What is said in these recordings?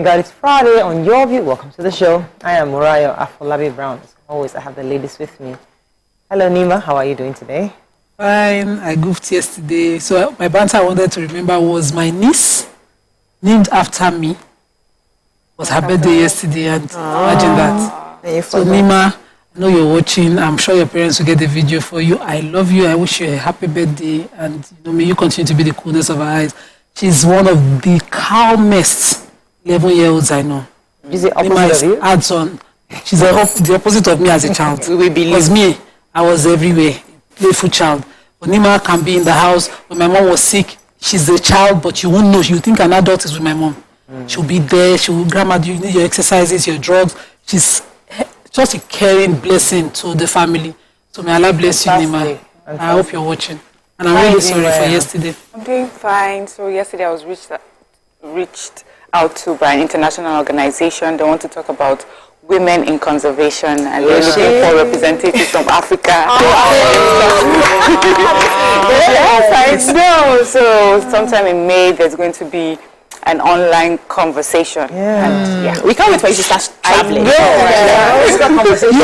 God, it's Friday on Your View. Welcome to the show. I am Murayo Afolabi Brown. As always, I have the ladies with me. Hello, Nima. How are you doing today? Fine. I goofed yesterday. So my banter I wanted to remember was my niece, named after me. It was her birthday yesterday, and imagine that. So Nima, I know you're watching. I'm sure your parents will get the video for you. I love you. I wish you a happy birthday, and may you continue to be the coolness of our eyes. She's one of the calmest 11-year-olds I know. Is it opposite of you? Adds on. She's the opposite of me as a child. Because me, I was everywhere, playful child. But Nima can be in the house. When my mom was sick, she's a child, but you won't know. You think an adult is with my mom. She'll be there. Grandma, you need your exercises, your drugs. She's just a caring blessing to the family. So may Allah bless you, Nima. I hope you're watching. And I'm really sorry for yesterday. I'm doing fine. So yesterday I was reached out to by an international organization. They want to talk about women in conservation, and they're looking for representatives from Africa. Yes, I know. So sometime in May there's going to be an online conversation. And we can't wait for you to start traveling. It's a conversation.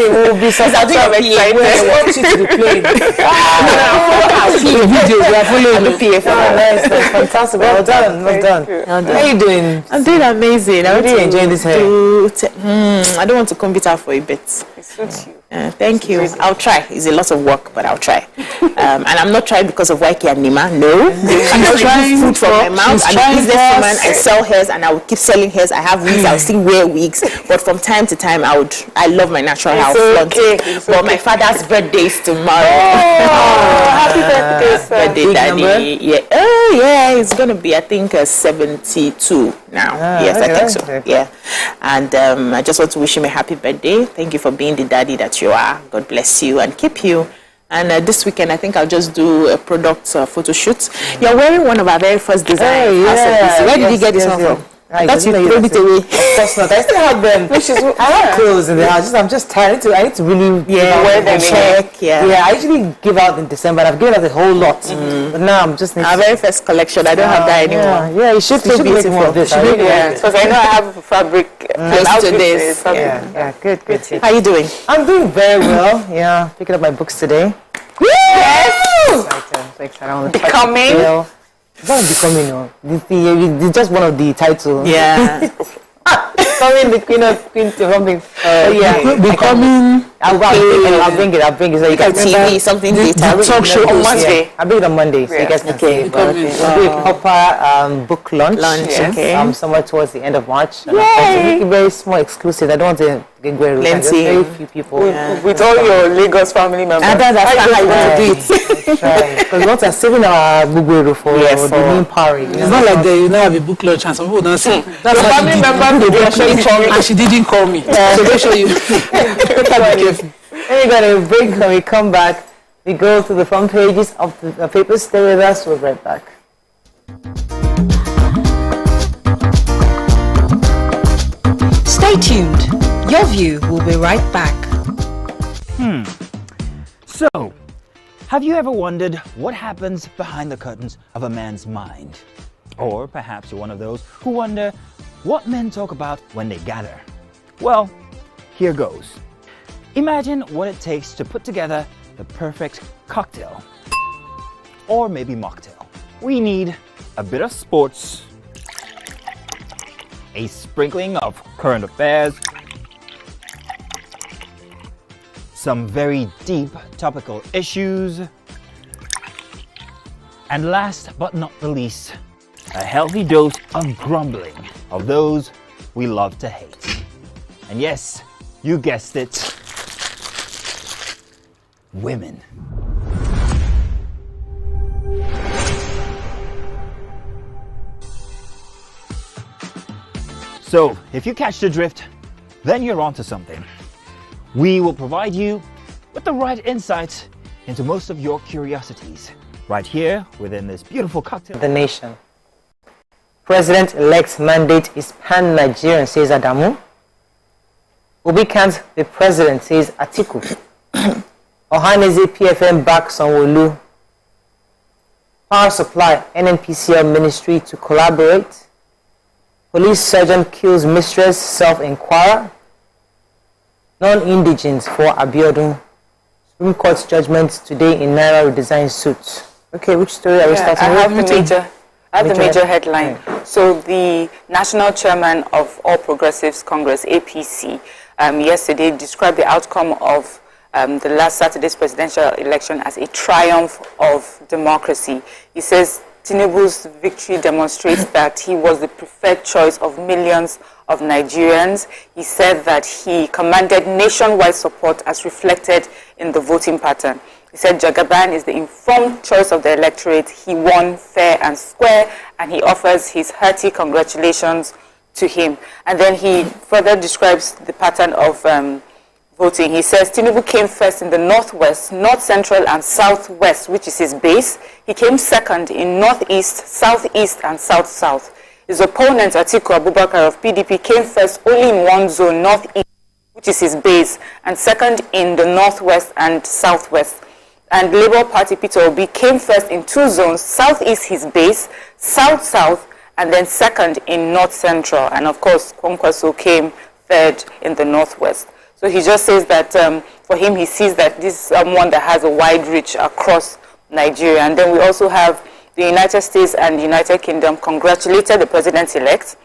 We'll be so excited. We want you to be playing. That's fantastic. Well done. Well done. How are you doing? I'm doing amazing. I'm really enjoying this hair. I don't want to comb it out for a bit. It suits you. Thank you. I'll try. It's a lot of work, but I'll try. And I'm not trying because of Wike and Nima. No. I'm not trying food from my mouth. I'm a businesswoman. I sell hairs and I will keep selling hairs. I have wigs. I'll still wear wigs. But from time to time, I love my natural hair. But my father's birthday is tomorrow. Happy birthday, sir. Birthday, daddy. Yeah. Oh, yeah. It's going to be, I think, 72 now. Yes, I think so. Yeah. And I just want to wish him a happy birthday. Thank you for being the daddy that you are. God bless you and keep you. And this weekend, I think I'll just do a product photo shoot. You're wearing one of our very first designs. Where did you get this one from? I thought you threw it away. Of course not. I still have them. I have clothes in the house. I'm just tired. I need to really wear them. Check. Yeah, I usually give out in December. I've given out a whole lot. But now I'm just... Our very first collection. I don't have that anymore. Yeah, you should make more of this. Because I know I have fabric. Close to this. Yeah, good. How are you doing? I'm doing very well. Yeah, picking up my books today. Yes! Becoming? It's not becoming, no. It's just one of the titles. Yeah. Becoming the queen of something. Becoming. I'll bring it. So you can TV, something later. Talk show on Monday. I'll bring it on Monday, so you guys can see. We'll do a proper book launch. Somewhere towards the end of March. And make it very small, exclusive. I don't want to get very few people. With all your Lagos family members. I don't understand how you want to do it. Because we want to save in our Bugweru for the main party. It's not like they have a book launch and some people don't say. That's the family member did actually call me. And she didn't call me. So make sure you Then we got a break. When we come back, we go to the front pages of the papers. Stay with us. We'll be right back. Stay tuned. Your View will be right back. So, have you ever wondered what happens behind the curtains of a man's mind? Or perhaps you're one of those who wonder what men talk about when they gather. Well, here goes. Imagine what it takes to put together the perfect cocktail. Or maybe mocktail. We need a bit of sports, a sprinkling of current affairs, some very deep topical issues, and last but not the least, a healthy dose of grumbling of those we love to hate. And yes, you guessed it, women. So, if you catch the drift, then you're onto something. We will provide you with the right insights into most of your curiosities, right here within this beautiful cocktail. The nation. President-elect's mandate is pan-Nigerian, says Adamu. Obi can't be president, says Atiku. Ohaneze PFM backs Sanwo-Olu. Power supply, NNPCL ministry to collaborate. Police sergeant kills mistress, self-inquirer. Non-indigents for Abiodun. Supreme Court's judgment today in Naira redesign suit. Okay, which story are we starting with? I have the major headline. Right. So the national chairman of All Progressives Congress, APC, yesterday described the outcome of the last Saturday's presidential election as a triumph of democracy. He says Tinubu's victory demonstrates that he was the preferred choice of millions of Nigerians. He said that he commanded nationwide support as reflected in the voting pattern. He said Jagaban is the informed choice of the electorate. He won fair and square, and he offers his hearty congratulations to him. And then he further describes the pattern of voting. He says Tinubu came first in the northwest, north central, and southwest, which is his base. He came second in northeast, southeast, and south-south. His opponent, Atiku Abubakar of PDP, came first only in one zone, northeast, which is his base, and second in the northwest and southwest. And Labour Party Peter Obi came first in two zones, southeast his base, south-south, and then second in north-central. And of course, Kwankwaso came third in the northwest. So he just says that for him, he sees that this is someone that has a wide reach across Nigeria. And then we also have the United States and United Kingdom congratulated the president-elect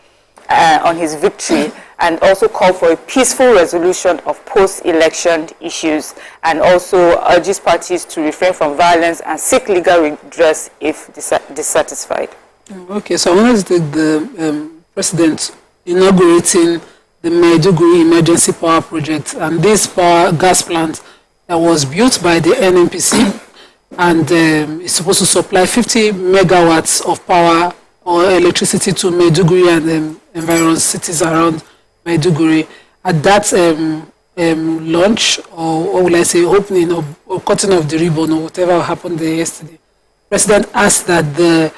on his victory, and also call for a peaceful resolution of post-election issues, and also urges parties to refrain from violence and seek legal redress if dissatisfied. Okay, so I want to take the president inaugurating the Maiduguri Emergency Power Project, and this power gas plant that was built by the NNPC and is supposed to supply 50 megawatts of power or electricity to Maiduguri and the environment cities around Maiduguri. At that launch, or what will I say, opening or cutting of the ribbon or whatever happened there yesterday, President asked that the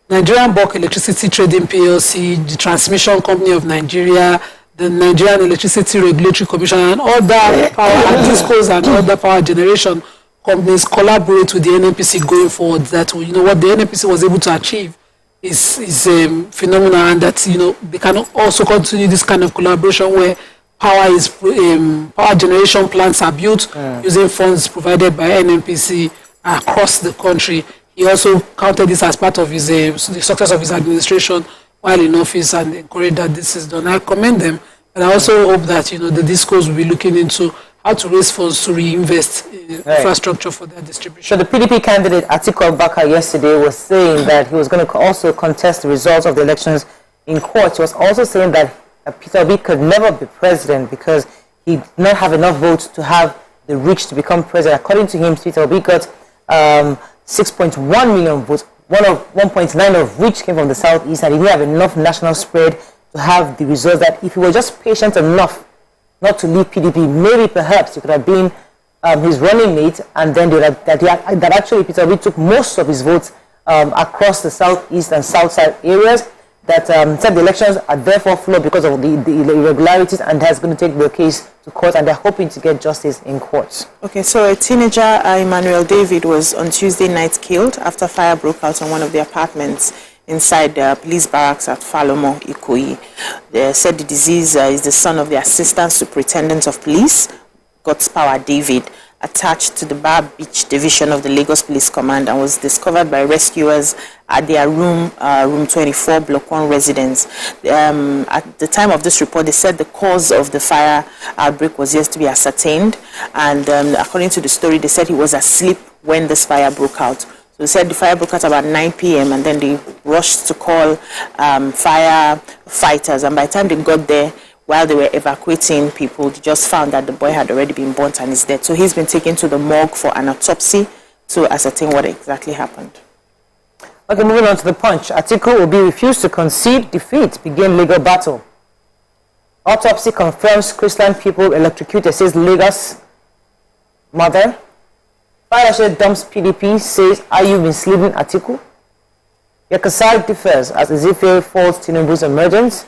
Nigerian Bulk Electricity Trading PLC, the Transmission Company of Nigeria, the Nigerian Electricity Regulatory Commission, and other power and discos and other power generation companies collaborate with the NNPC going forward. That, you know, what the NNPC was able to achieve is phenomenal, and that, you know, they can also continue this kind of collaboration where power generation plants are built using funds provided by NNPC across the country. He also counted this as part of his the success of his administration while in office, and encouraged that this is done. I commend them, and I also hope that, you know, the discourse will be looking into how to raise funds to reinvest in infrastructure for their distribution. So the PDP candidate Atiku Abubakar yesterday was saying that he was going to also contest the results of the elections in court. He was also saying that Peter Obi could never be president because he did not have enough votes to have the reach to become president. According to him, Peter Obi got 6.1 million votes, 1.9 of which came from the southeast, and he didn't have enough national spread to have the results. That if he were just patient enough not to leave PDP, maybe perhaps he could have been his running mate, and then that actually Peter Obi took most of his votes across the southeast and south side areas, that said the elections are therefore flawed because of the irregularities, and has going to take the case to court, and they're hoping to get justice in courts. Okay, so a teenager, Emmanuel David, was on Tuesday night killed after fire broke out on one of the apartments inside the police barracks at Falomo, Ikoyi. They said the deceased is the son of the Assistant Superintendent of Police, God's Power David, attached to the Bar Beach Division of the Lagos Police Command, and was discovered by rescuers at their room 24, Block 1 residence. At the time of this report, they said the cause of the fire outbreak was yet to be ascertained, and according to the story, they said he was asleep when this fire broke out. So they said the fire broke out about 9 p.m. and then they rushed to call firefighters, and by the time they got there, while they were evacuating people, they just found that the boy had already been burnt and is dead. So he's been taken to the morgue for an autopsy to ascertain what exactly happened. Okay, moving on to the Punch. Atiku Obi refused to concede defeat, begin legal battle. Autopsy confirms Christian people electrocuted, says Lagos mother. Fire dumps PDP, says Ayub misleading Atiku. Yakasai differs as Ezekiel falls Tinubu's emergence.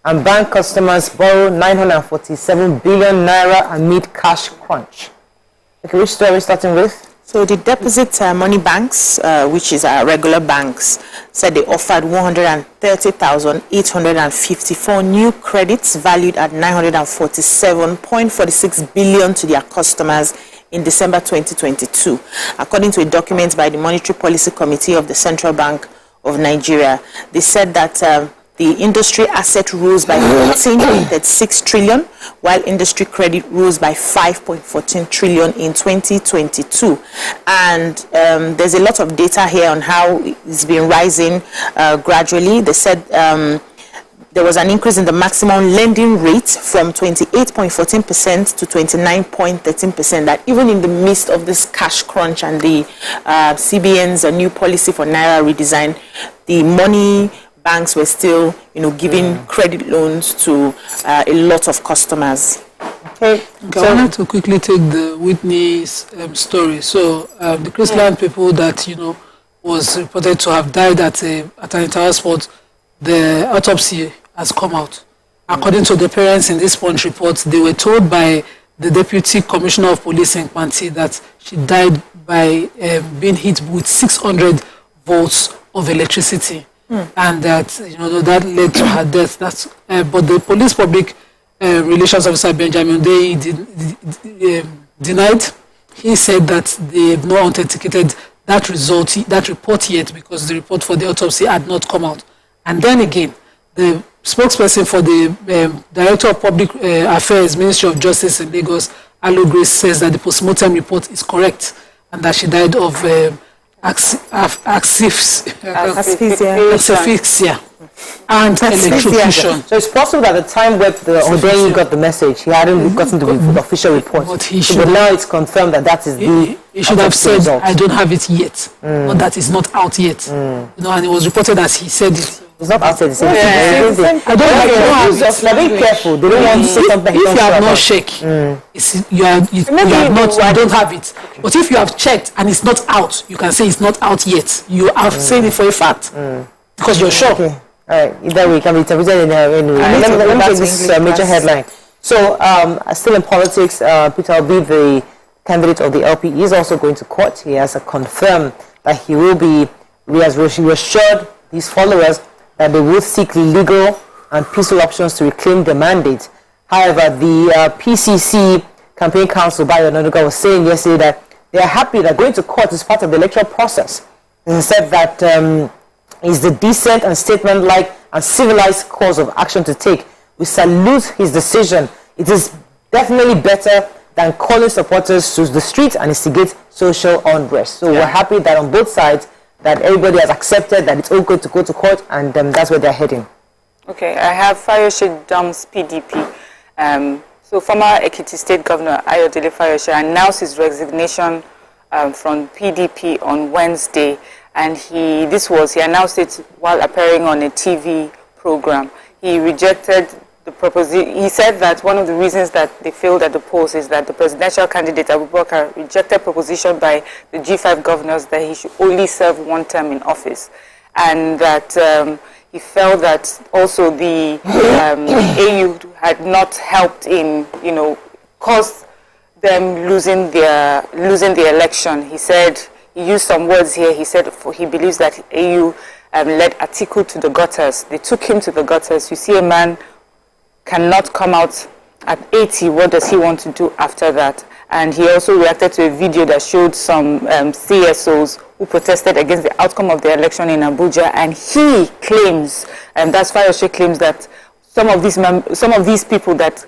And bank customers borrow 947 billion naira amid cash crunch. Okay, which story are we starting with? So the deposit money banks, which is our regular banks, said they offered 130,854 new credits valued at 947.46 billion to their customers in December 2022, according to a document by the Monetary Policy Committee of the Central Bank of Nigeria. They said that the industry asset rose by 14.36 trillion, while industry credit rose by 5.14 trillion in 2022. And there's a lot of data here on how it's been rising gradually. They said there was an increase in the maximum lending rate from 28.14% to 29.13%, that even in the midst of this cash crunch and the CBN's new policy for Naira redesign, the money banks were still, giving credit loans to a lot of customers. Okay. So I wanted to quickly take the Whitney's story. So the Chrisland people that, was reported to have died at an transport, the autopsy has come out. According to the parents in this Punch report, they were told by the Deputy Commissioner of Police in Kwanti that she died by being hit with 600 volts of electricity. And that, that led to her death. But the police public relations officer, Benjamin, they denied. He said that they have not authenticated that report yet, because the report for the autopsy had not come out. And then again, the spokesperson for the Director of Public Affairs, Ministry of Justice in Lagos, Alo Grace, says that the postmortem report is correct and that she died of asphyxia and electrocution. So it's possible that at the time where Odeni got the message, he hadn't gotten the official report. But now it's confirmed that is the. He should have said, result. I don't have it yet. But that is not out yet. And it was reported as he said it. It's not outside the same thing. I don't have it. Now be careful. They don't want to say something. If you have not checked, you don't have it. But if you have checked and it's not out, you can say it's not out yet. You have said it for a fact because you're sure. Okay. All right. Either way, it can be interpreted in anyway. Let me take this major headline. So, still in politics, Peter Obi, the candidate of the LP, is also going to court. He has confirmed that he has reassured his followers that they will seek legal and peaceful options to reclaim their mandate. However, the PCC Campaign Council, Bayo Nanuga, was saying yesterday that they are happy that going to court is part of the electoral process. He said that is the decent and statement-like and civilized course of action to take. We salute his decision. It is definitely better than calling supporters to the streets and instigate social unrest. So we're happy that on both sides, that everybody has accepted that it's okay to go to court, and that's where they're heading. Okay, I have Fayose Dom's PDP. So former Ekiti State Governor Ayodele Fayose announced his resignation from PDP on Wednesday, and he announced it while appearing on a TV program. He rejected the proposition. He said that one of the reasons that they failed at the polls is that the presidential candidate Abubakar rejected proposition by the G5 governors that he should only serve one term in office, and that he felt that also the AU had not helped in, caused them losing the election. He said, he used some words here. He said he believes that AU led Atiku to the gutters. They took him to the gutters. You see a man cannot come out at 80, what does he want to do after that? And he also reacted to a video that showed some CSOs who protested against the outcome of the election in Abuja, and he claims, and that's Fayose claims, that some of these people that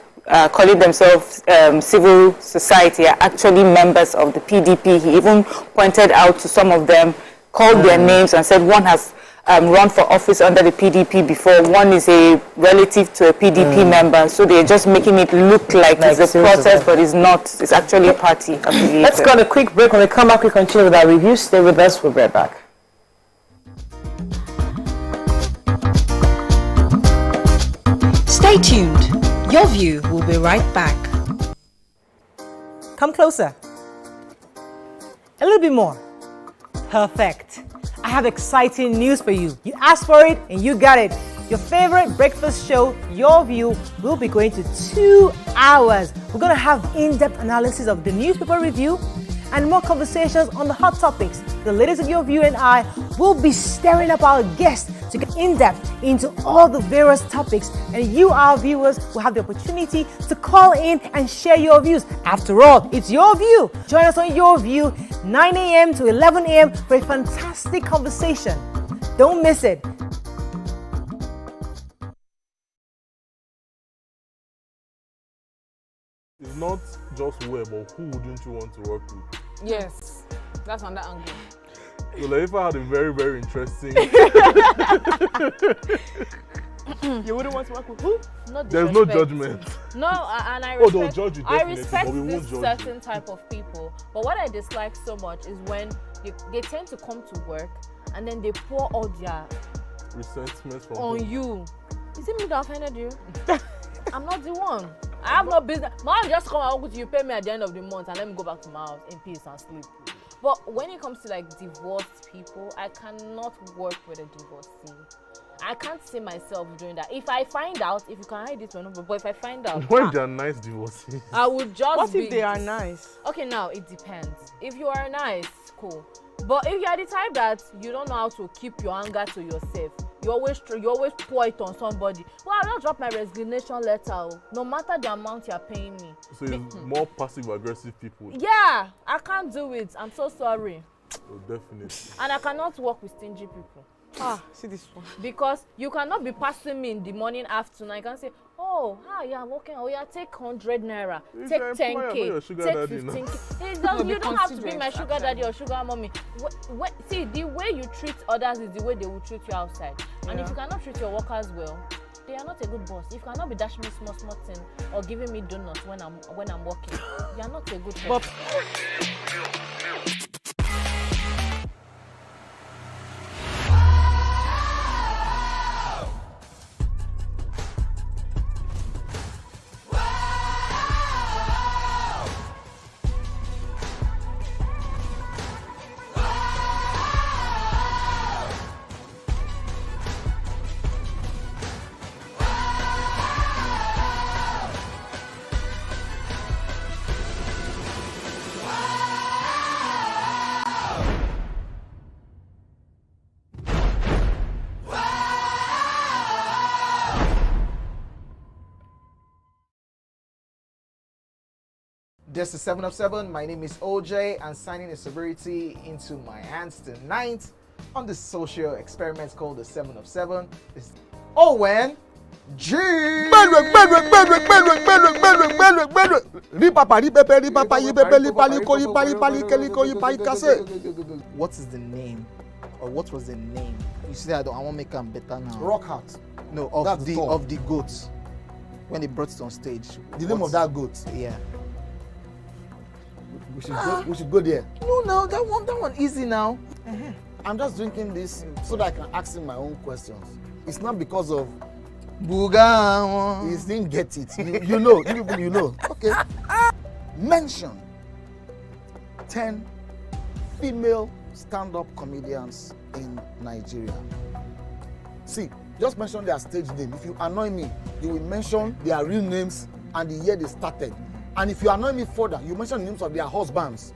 calling themselves civil society are actually members of the PDP. He even pointed out to some of them, called their names, and said one has run for office under the PDP before, one is a relative to a PDP member, so they're just making it look like it's a protest, but it's not. It's actually a party affiliated. Let's go on a quick break. When we come back, we continue with our review. Stay with us. We'll be right back. Stay tuned. Your View will be right back. Come closer. A little bit more. Perfect. I have exciting news for you. You asked for it and you got it. Your favorite breakfast show, Your View, will be going to 2 hours. We're going to have in-depth analysis of the newspaper review, and more conversations on the hot topics. The ladies of Your View and I will be stirring up our guests to get in depth into all the various topics, and you, our viewers, will have the opportunity to call in and share your views. After all, it's your view. Join us on Your View, 9 a.m. to 11 a.m. for a fantastic conversation. Don't miss it. It's not just where, but who wouldn't you want to work with? Yes, that's on that angle. So Laifa had a very, very interesting... You wouldn't want to work with who? Not There's no judgment. No, and I Oh, they'll respect, judge you I definitely, respect but we this won't judge certain type of people. But what I dislike so much is when they tend to come to work and then they pour all their Resentment from on whom? you. Is it me that offended you? I'm not the one. I have no business. Mom, just come and work with you, pay me at the end of the month, and let me go back to my house in peace and sleep. But when it comes to like divorced people, I cannot work with a divorcee. I can't see myself doing that. If I find out, if you can hide it, but if I find out, when they are nice divorcees, I would just. What if they are nice? Okay, now it depends. If you are nice, cool. But if you are the type that you don't know how to keep your anger to yourself, you always pour it on somebody. Well, I'll not drop my resignation letter, no matter the amount you are paying me. so it's more passive-aggressive people. Yeah, I can't do it. I'm so sorry. Oh, definitely. And I cannot work with stingy people. See this one. Because you cannot be passing me in the morning, afternoon. I can say, oh, yeah, working. Oh, yeah, take 100 naira, take 10K, take 15K. You don't have to be my sugar daddy or sugar mommy. See, the way you treat others is the way they will treat you outside. Yeah. And if you cannot treat your workers well, they are not a good boss. If you cannot be dashing me small thing or giving me donuts when I'm working, you are not a good boss. This is 7 of 7. My name is OJ, and signing a sobriety into my hands tonight on this social experiment called the 7 of 7 is Owen G. What is the name, or what was the name? You said I want to make them better now. Rock Heart. No, of the goat when they brought it on stage. The name of that goat. Yeah. We should go there. No, that one easy now. I'm just drinking this so that I can ask him my own questions. It's not because of Buga. He didn't get it. You know. Okay. Mention 10 female stand-up comedians in Nigeria. See, just mention their stage name. If you annoy me, you will mention their real names and the year they started. And if you annoy me further, you mention the names of their husbands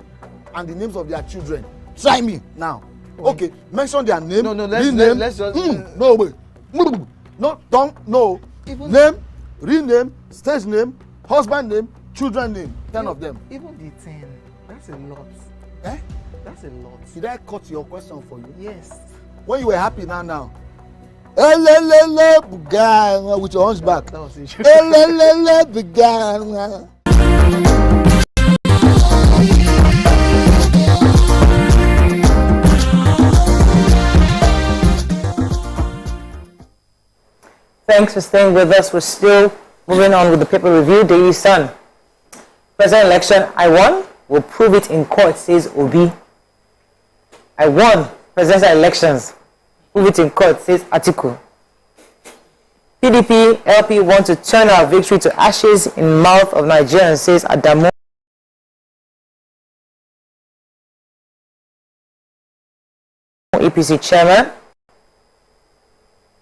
and the names of their children. Try me now. Okay, mention their name. No, let's just. No, wait. No, don't. No. Name, real name, stage name, husband name, children name. 10 of them. Even the 10. That's a lot. Eh? That's a lot. Did I cut your question for you? Yes. When you were happy now. Elelele buga with your hunchback. That was it. Elelele buga. Thanks for staying with us. We're still moving on with the paper review. Daily Sun. President election, I won. We'll prove it in court, says Obi. I won presidential elections. Prove it in court, says Atiku. PDP LP want to turn our victory to ashes in mouth of Nigerians, says Adamu. APC chairman.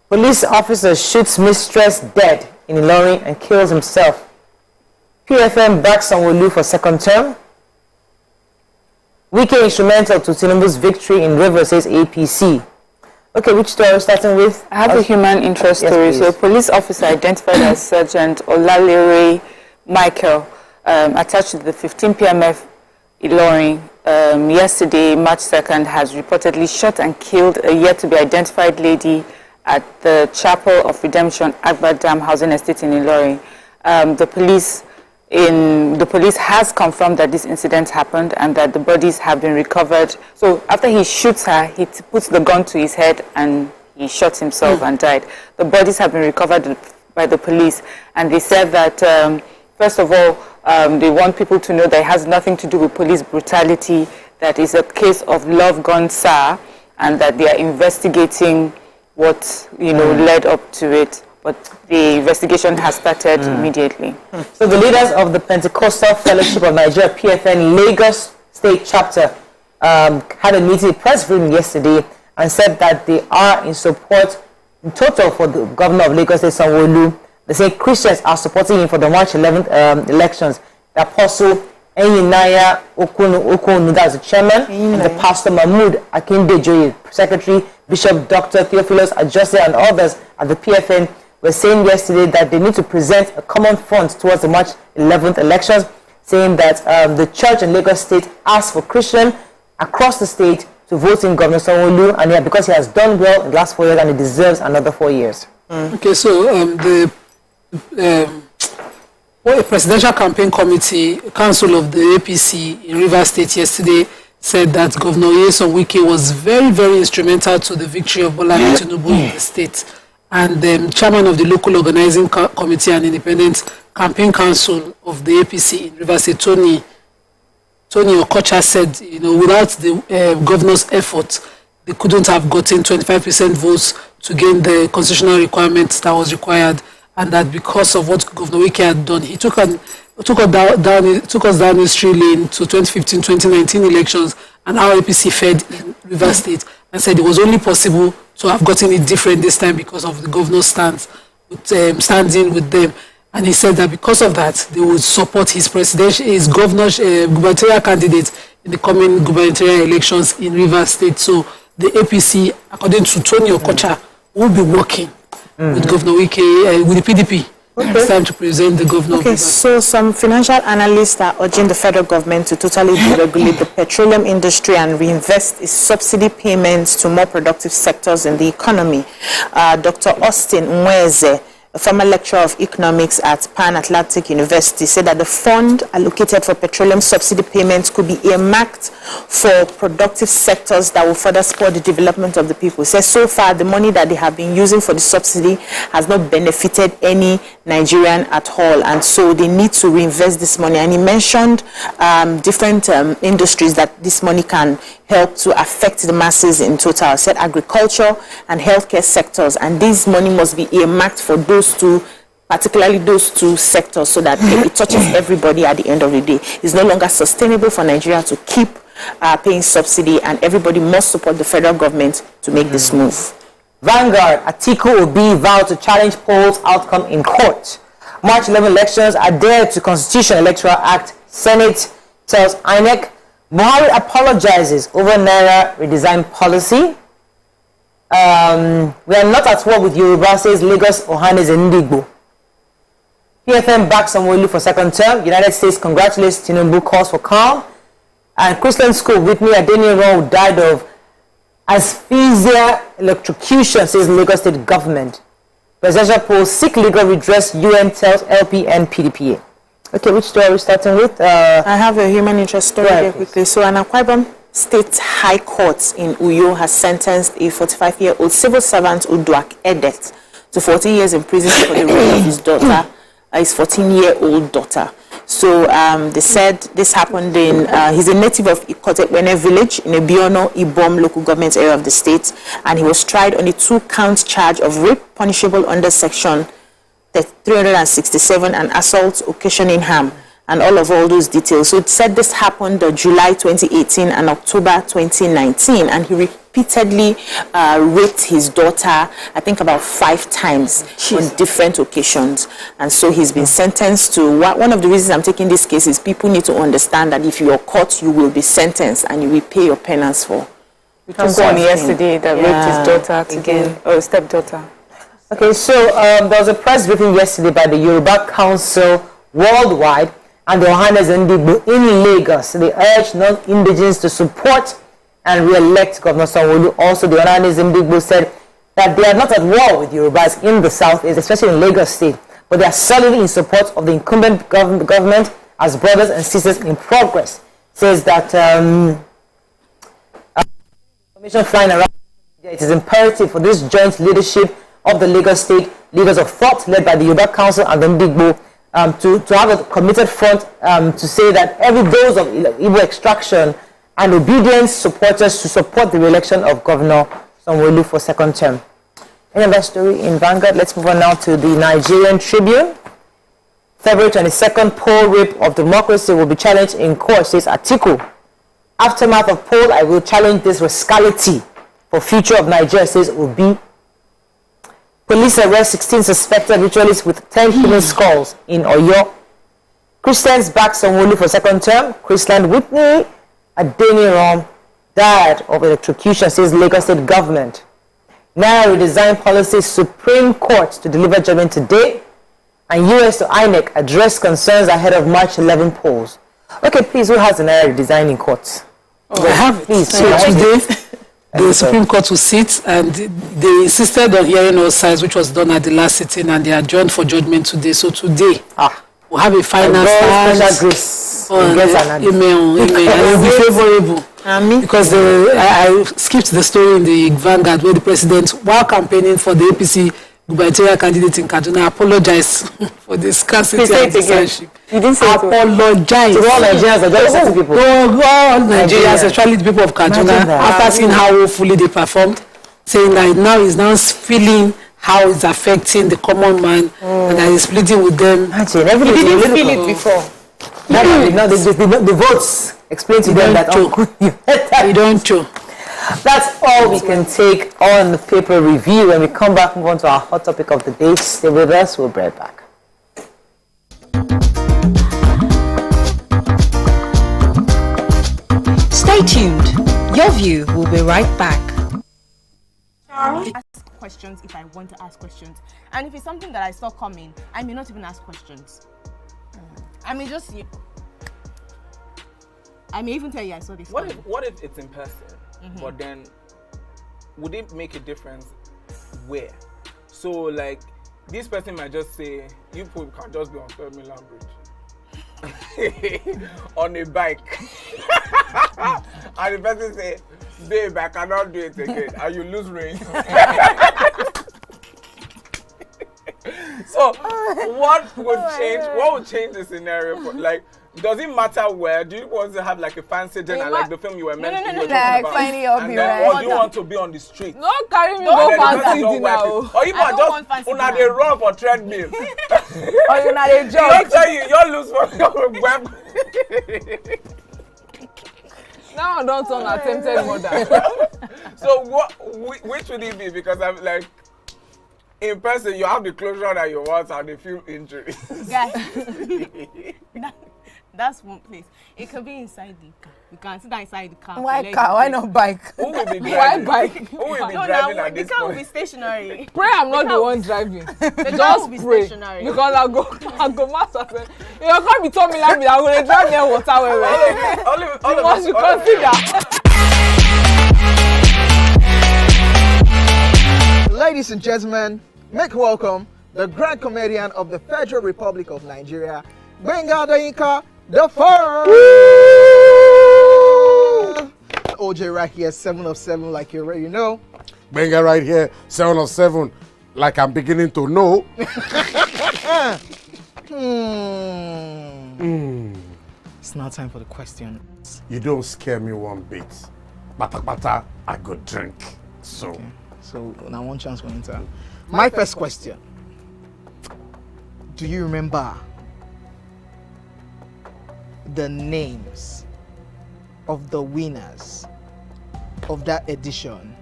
Police officer shoots mistress dead in Ilorin and kills himself. PFM backs Sanwo-Olu for second term. Wike instrumental to Tinubu's victory in Rivers, says APC. Okay, which story starting with? I have a human interest story. So a police officer identified as Sergeant Olalere Michael, attached to the 15 PMF Ilorin, yesterday, March 2nd, has reportedly shot and killed a yet-to-be-identified lady at the Chapel of Redemption Akbar Dam housing estate in Ilorin. The police has confirmed that this incident happened and that the bodies have been recovered. So after he shoots her, he puts the gun to his head and he shot himself and died. The bodies have been recovered by the police, and they said that, first of all, they want people to know that it has nothing to do with police brutality, that is a case of love gone sour, and that they are investigating what led up to it. But the investigation has started immediately. So the leaders of the Pentecostal Fellowship of Nigeria, PFN, Lagos State Chapter, had a meeting, press briefing yesterday, and said that they are in support, in total, for the governor of Lagos State, Sanwo-Olu. They say Christians are supporting him for the March 11th elections. The Apostle Enyinaya Okonu, that's the chairman, and the Pastor Mahmood Akindejoye, secretary, Bishop Dr. Theophilus Ajose, and others at the PFN were saying yesterday that they need to present a common front towards the March 11th elections, saying that the church in Lagos State asked for Christians across the state to vote in Governor Sanwo-Olu, and because he has done well in the last 4 years and he deserves another 4 years. Okay, so a presidential campaign committee, council of the APC in Rivers State yesterday said that Governor Nyesom Wike was very, very instrumental to the victory of Bola Tinubu in the state. And the chairman of the local organizing committee and independent campaign council of the APC in Rivers State, Tony Okocha, said, without the governor's effort, they couldn't have gotten 25% votes to gain the constitutional requirements that was required, and that because of what Governor Wike had done, he took us down history lane to 2015-2019 elections, and our APC fed in Rivers State, and said it was only possible to have gotten it different this time because of the governor's stance, standing with them. And he said that because of that, they would support his gubernatorial candidate in the coming gubernatorial elections in Rivers State. So the APC, according to Tony Okocha, will be working with Governor Wike, with the PDP. It's time to present the governor. Okay, so some financial analysts are urging the federal government to totally deregulate the petroleum industry and reinvest its subsidy payments to more productive sectors in the economy. Dr. Austin Nweze, a former lecturer of economics at Pan Atlantic University, said that the fund allocated for petroleum subsidy payments could be earmarked for productive sectors that will further support the development of the people. He says so far the money that they have been using for the subsidy has not benefited any Nigerian at all, and so they need to reinvest this money. And he mentioned different industries that this money can help to affect the masses in total. He said agriculture and healthcare sectors, and this money must be earmarked for those two, particularly those two sectors, so that it touches everybody at the end of the day. It's no longer sustainable for Nigeria to keep paying subsidy, and everybody must support the federal government to make this move. Vanguard, Atiku Obi vowed to challenge polls outcome in court. March 11 elections adhere to Constitution Electoral Act. Senate tells INEC. Buhari apologizes over Naira redesign policy. We are not at war with Yoruba, says Lagos Ohanes Ndigbo. PFM backs Sanwo-Olu for second term. United States congratulates Tinubu, calls for calm. And Christian school, Whitney Adeniran, died of asphyxia electrocution, says Lagos State government. Presidential polls seek legal redress, UN tells LP and PDPA. Okay, which story are we starting with? I have a human interest story here quickly. So an Akwa Ibom State High Court in Uyo has sentenced a 45-year-old civil servant, Uduak Edet, to 14 years in prison for the rape of his daughter, his 14-year-old daughter. So they said this happened in, he's a native of Ikotekwene village in a Biono Ibom local government area of the state, and he was tried on a 2-count charge of rape punishable under section 367 and assault occasioning harm. and all those details. So it said this happened July 2018 and October 2019, and he repeatedly raped his daughter, I think about 5 times on different occasions. And so he's been sentenced to, one of the reasons I'm taking this case is people need to understand that if you're caught, you will be sentenced and you will pay your penance for. We took one yesterday that raped his daughter again, or stepdaughter. Okay, so there was a press briefing yesterday by the Yoruba Council worldwide and the Ohanes Ndigbo in Lagos. They urged non-indigenous to support and re-elect Governor Sanwo-Olu. Also, the Ohanes Ndigbo said that they are not at war with Yorubas in the southeast, especially in Lagos State, but they are solidly in support of the incumbent government as brothers and sisters in progress. Says that information flying around, it is imperative for this joint leadership of the Lagos State leaders of thought led by the Yoruba Council and the Ndigbo to have a committed front to say that every dose of Igbo extraction and obedience supporters to support the re-election of Governor Sanwo-Olu for second term. Any other story in Vanguard? Let's move on now to the Nigerian Tribune. February 22nd, poll rape of democracy will be challenged in court, says Atiku. Aftermath of poll, I will challenge this rascality for future of Nigeria, says Obi. Police arrest 16 suspected ritualists with 10 human skulls in Oyo. Christians back Sanwo-Olu for second term. Christian Whitney Adeniran died of electrocution, says Lagos State government. Now redesign policy, Supreme Court to deliver judgment today. And US to INEC address concerns ahead of March 11 polls. Okay, please, who has an area redesign in courts? I have it. Please, so today, the Supreme Court will sit, and they insisted on hearing all sides, which was done at the last sitting, and they adjourned for judgment today. So today, we'll have a final stance on email, and it will be favorable. Because I skipped the story in the Vanguard where the president, while campaigning for the APC gubernatorial candidate in Kaduna, apologized for the scarcity of censorship. You didn't say apologize. To all Nigerians, people. All Nigerians, especially the people of Kaduna, after seeing how woefully they performed, saying that now he's now feeling how it's affecting the common man and that he's pleading with them. Imagine, everybody didn't feel it before. The votes explain to them that you don't show. That's all we can take on the paper review. When we come back, move on to our hot topic of the day. Stay with us. We'll be right back. Stay tuned. Your View will be right back. Charles, ask questions if I want to ask questions. And if it's something that I saw coming, I may not even ask questions. I may just... I may even tell you I saw this. What if it's in person? But then, would it make a difference where? So, like, this person might just say, you people can just be on 3rd Mainland Bridge on a bike. And the person say, babe, I cannot do it again. And you lose range. So, what would change the scenario? Like, does it matter where? Do you want to have like a fancy dinner like the film you were mentioning? No, like finding up here. Or do you want to be on the street? No, carry me go fancy dinner. Or you might just una dey run for treadmill. Or you not a job. Don't tell you lose for your web. Now I don't turn attempted murder. So which would it be? Because I'm like, in person you have the closure that you want and the few injuries. Guys. That's one place. It could be inside the car. You can sit down inside the car. Why car? Why not bike? Who will be driving? Why bike? Who will be driving at this point? The car will be stationary. Pray I'm not the one driving. The car will be stationary. Because I go master. If you can't be told me like me, I'm going to drive near water where you must consider. Ladies and gentlemen, make welcome the grand comedian of the Federal Republic of Nigeria, Gbenga Adeyinka the first. OJ right here, 7 of 7, like you already know. Gbenga right here, 7 of 7, like I'm beginning to know. It's now time for the question. You don't scare me one bit. Bata, I go drink. So. Okay. So now one chance for enter. My first question. Do you remember the names of the winners of that edition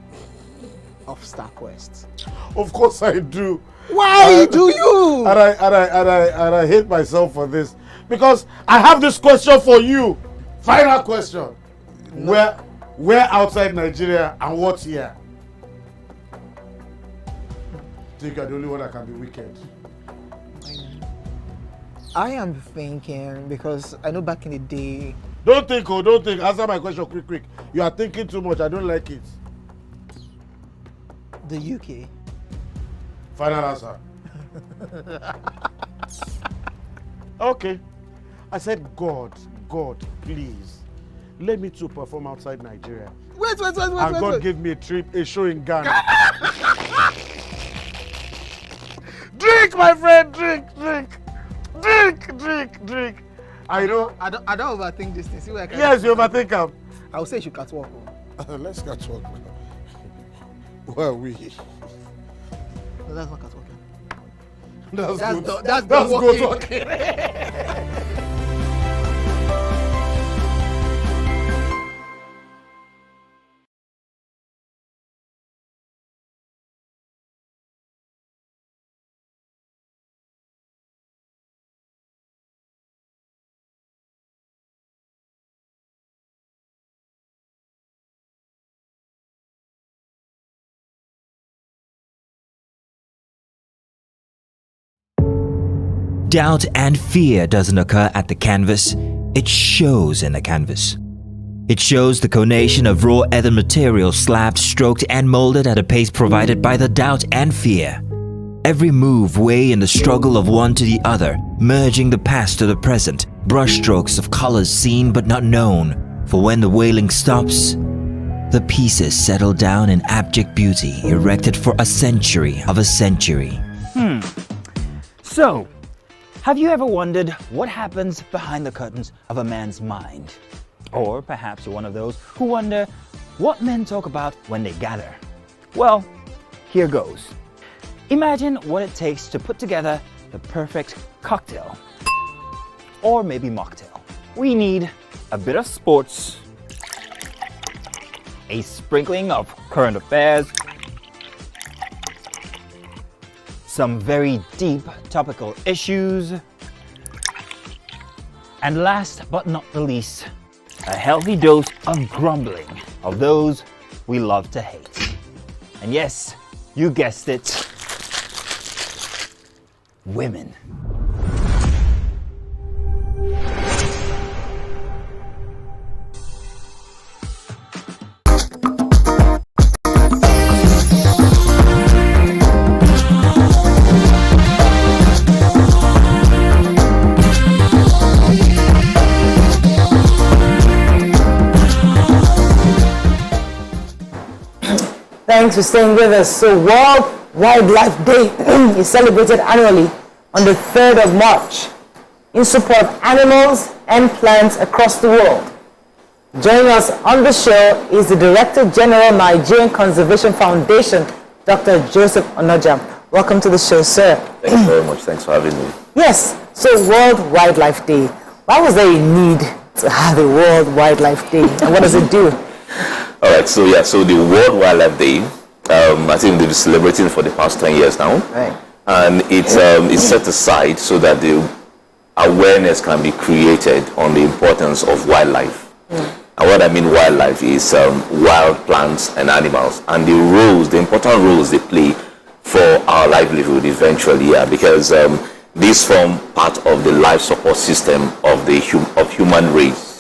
of StarQuest? Of course I do. Why do you? And I hate myself for this, because I have this question for you. Final question. No. Where outside Nigeria and what year? I think you're the only one that can be wicked. I am thinking, because I know back in the day. Don't think. Answer my question quick. You are thinking too much. I don't like it. The UK. Final answer. Okay. I said, God, please, let me to perform outside Nigeria. Wait. And God gave me a show in Ghana. Drink, my friend, drink. I don't overthink this thing. See where I can. Yes, you overthink them. I would say you should catwalk. Let's catwalk now. Where are we? No, that's not catwalking. That's good talking. Doubt and fear doesn't occur at the canvas, it shows in the canvas. It shows the conation of raw ether material slabbed, stroked and molded at a pace provided by the doubt and fear. Every move weigh in the struggle of one to the other, merging the past to the present, brushstrokes of colors seen but not known, for when the wailing stops, the pieces settle down in abject beauty erected for a century of a century. So, have you ever wondered what happens behind the curtains of a man's mind? Or perhaps you're one of those who wonder what men talk about when they gather. Well, here goes. Imagine what it takes to put together the perfect cocktail. Or maybe mocktail. We need a bit of sports, a sprinkling of current affairs, some very deep topical issues, and last but not the least, a healthy dose of grumbling of those we love to hate. And yes, you guessed it, women. Thanks for staying with us. So World Wildlife Day is celebrated annually on the 3rd of March in support of animals and plants across the world. Joining us on the show is the Director General, Nigerian Conservation Foundation, Dr. Joseph Onoja. Welcome to the show, sir. Thank you very much. Thanks for having me. Yes, so World Wildlife Day. Why was there a need to have a World Wildlife Day? And what does it do? All right, so the World Wildlife Day, I think they've been celebrating for the past 10 years now. Right. And it's set aside so that the awareness can be created on the importance of wildlife. And what I mean wildlife is wild plants and animals, and the important roles they play for our livelihood eventually, because these form part of the life support system of the human race.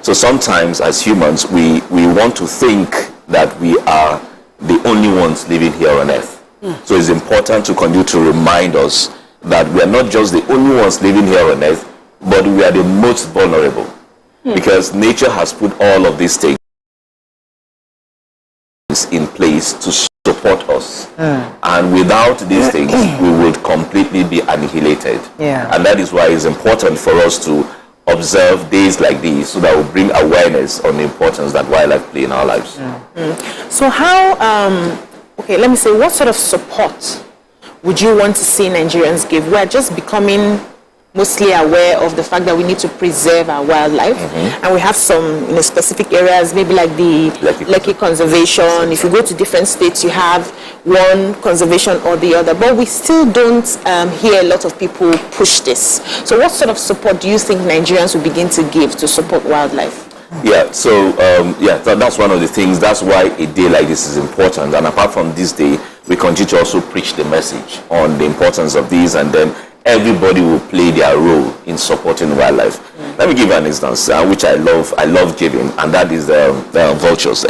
So sometimes as humans, we want to think that we are the only ones living here on earth. So it's important to continue to remind us that we are not just the only ones living here on earth, but we are the most vulnerable. Because nature has put all of these things in place to support us. And without these things, we would completely be annihilated. And that is why it's important for us to observe days like these so that will bring awareness on the importance that wildlife play in our lives. So how, okay, let me say, what sort of support would you want to see Nigerians give? We're just becoming mostly aware of the fact that we need to preserve our wildlife, and we have some specific areas, maybe like the Lekki conservation. If you go to different states, you have one conservation or the other, but we still don't hear a lot of people push this. So what sort of support do you think Nigerians will begin to give to support wildlife? Yeah, so that's one of the things. That's why a day like this is important. And apart from this day, we continue to also preach the message on the importance of these, and then everybody will play their role in supporting wildlife. Let me give you an instance, which I love giving, and that is the vultures.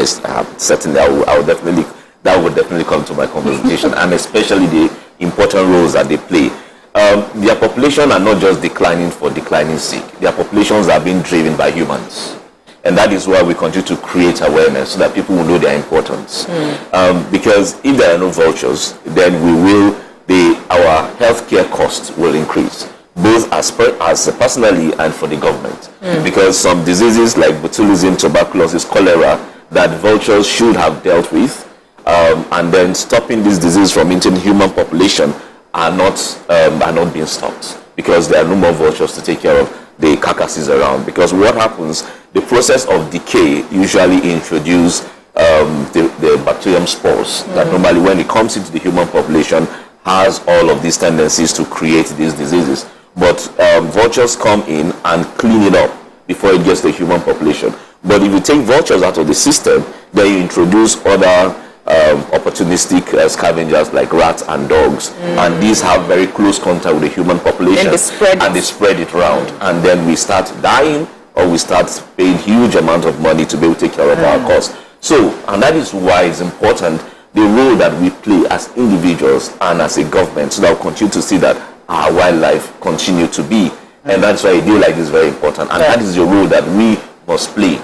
Certainly, that would definitely come to my conversation, and especially the important roles that they play. Their population are not just declining for declining sake. Their populations are being driven by humans. And that is why we continue to create awareness so that people will know their importance. Because if there are no vultures, then our healthcare costs will increase, both as personally and for the government. Because some diseases like botulism, tuberculosis, cholera, that vultures should have dealt with, and then stopping this disease from entering the human population are not being stopped, because there are no more vultures to take care of the carcasses around. Because what happens, the process of decay usually introduce the bacterium spores that normally, when it comes into the human population, has all of these tendencies to create these diseases. But vultures come in and clean it up before it gets to the human population. But if you take vultures out of the system, then you introduce other opportunistic scavengers like rats and dogs, and these have very close contact with the human population, and they spread it around, and then we start dying, or we start paying huge amount of money to be able to take care of our costs. So, and that is why it's important, the role that we play as individuals and as a government, so that we continue to see that our wildlife continue to be, and that's why a day like this is very important, and that is the role that we must play.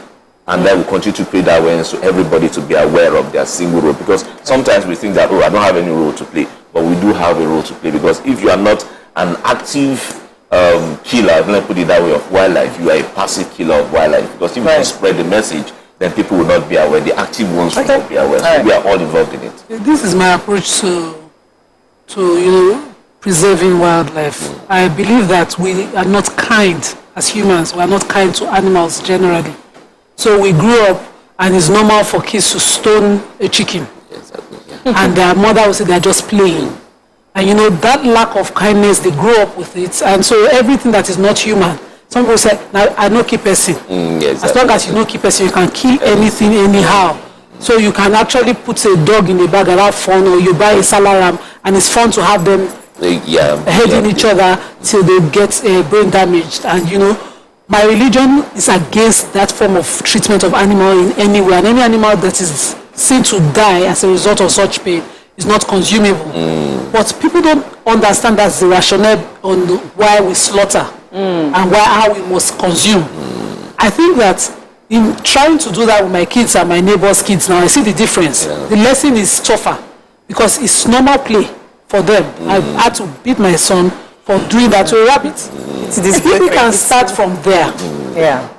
And then we continue to create that awareness to everybody to be aware of their single role. Because sometimes we think that, I don't have any role to play. But we do have a role to play. Because if you are not an active killer, let me put it that way, of wildlife, you are a passive killer of wildlife. Because if you don't spread the message, then people will not be aware. The active ones will not be aware. So we are all involved in it. This is my approach to preserving wildlife. I believe that we are not kind as humans. We are not kind to animals generally. So we grew up, and it's normal for kids to stone a chicken. And their mother will say they're just playing. And that lack of kindness, they grow up with it. And so everything that is not human, some people say, now I know keep person. As long as you know keep person, you can kill anything anyhow. So you can actually put a dog in a bag and have fun, or you buy a salaram, and it's fun to have them heading each other till they get brain damaged. And my religion is against that form of treatment of animal in any way, and any animal that is seen to die as a result of such pain is not consumable. But people don't understand that's the rationale on why we slaughter and how we must consume. I think that in trying to do that with my kids and my neighbors' kids now, I see the difference. The lesson is tougher because it's normal play for them. I had to beat my son for doing that to a rabbit. If we can start from there,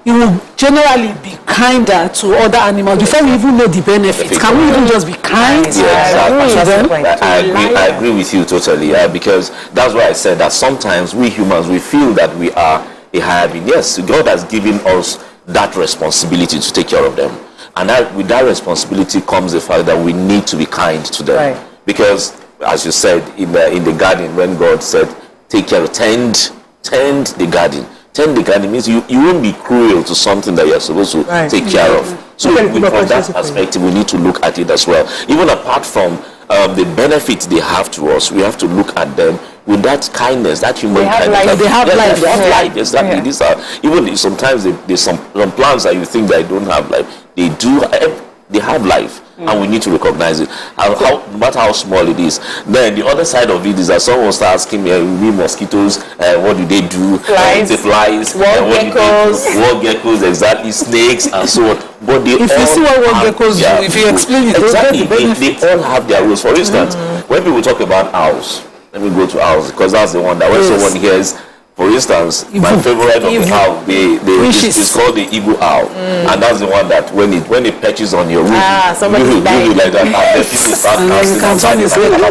you will generally be kinder to other animals before we even know the benefits. Can we even just be kind to them? I agree with you totally, because that's why I said that sometimes we humans, we feel that we are a higher being. Yes, God has given us that responsibility to take care of them. And with that responsibility comes the fact that we need to be kind to them. Because, as you said, in the garden, when God said, take care of, tend the garden. Tend the garden means you won't be cruel to something that you're supposed to take care of. So from that perspective, we need to look at it as well. Even apart from the benefits they have to us, we have to look at them with that kindness, that human kindness. They have life. They have life, exactly. These are, even sometimes there's some plants that you think they don't have life. They do. They have life. And we need to recognize it, no matter how small it is. Then the other side of it is that someone will start asking me, mosquitoes, what do they do? Flies, wall geckos, exactly, snakes, and so on. But they if you see what wall geckos do, if you explain it, exactly, they all have their rules. For instance, when people talk about owls, let me go to owls, because that's the one that when someone hears For instance, my favorite of the owl, it's called the Igbo owl, and that's the one that when it perches on your roof, you like that, and then people start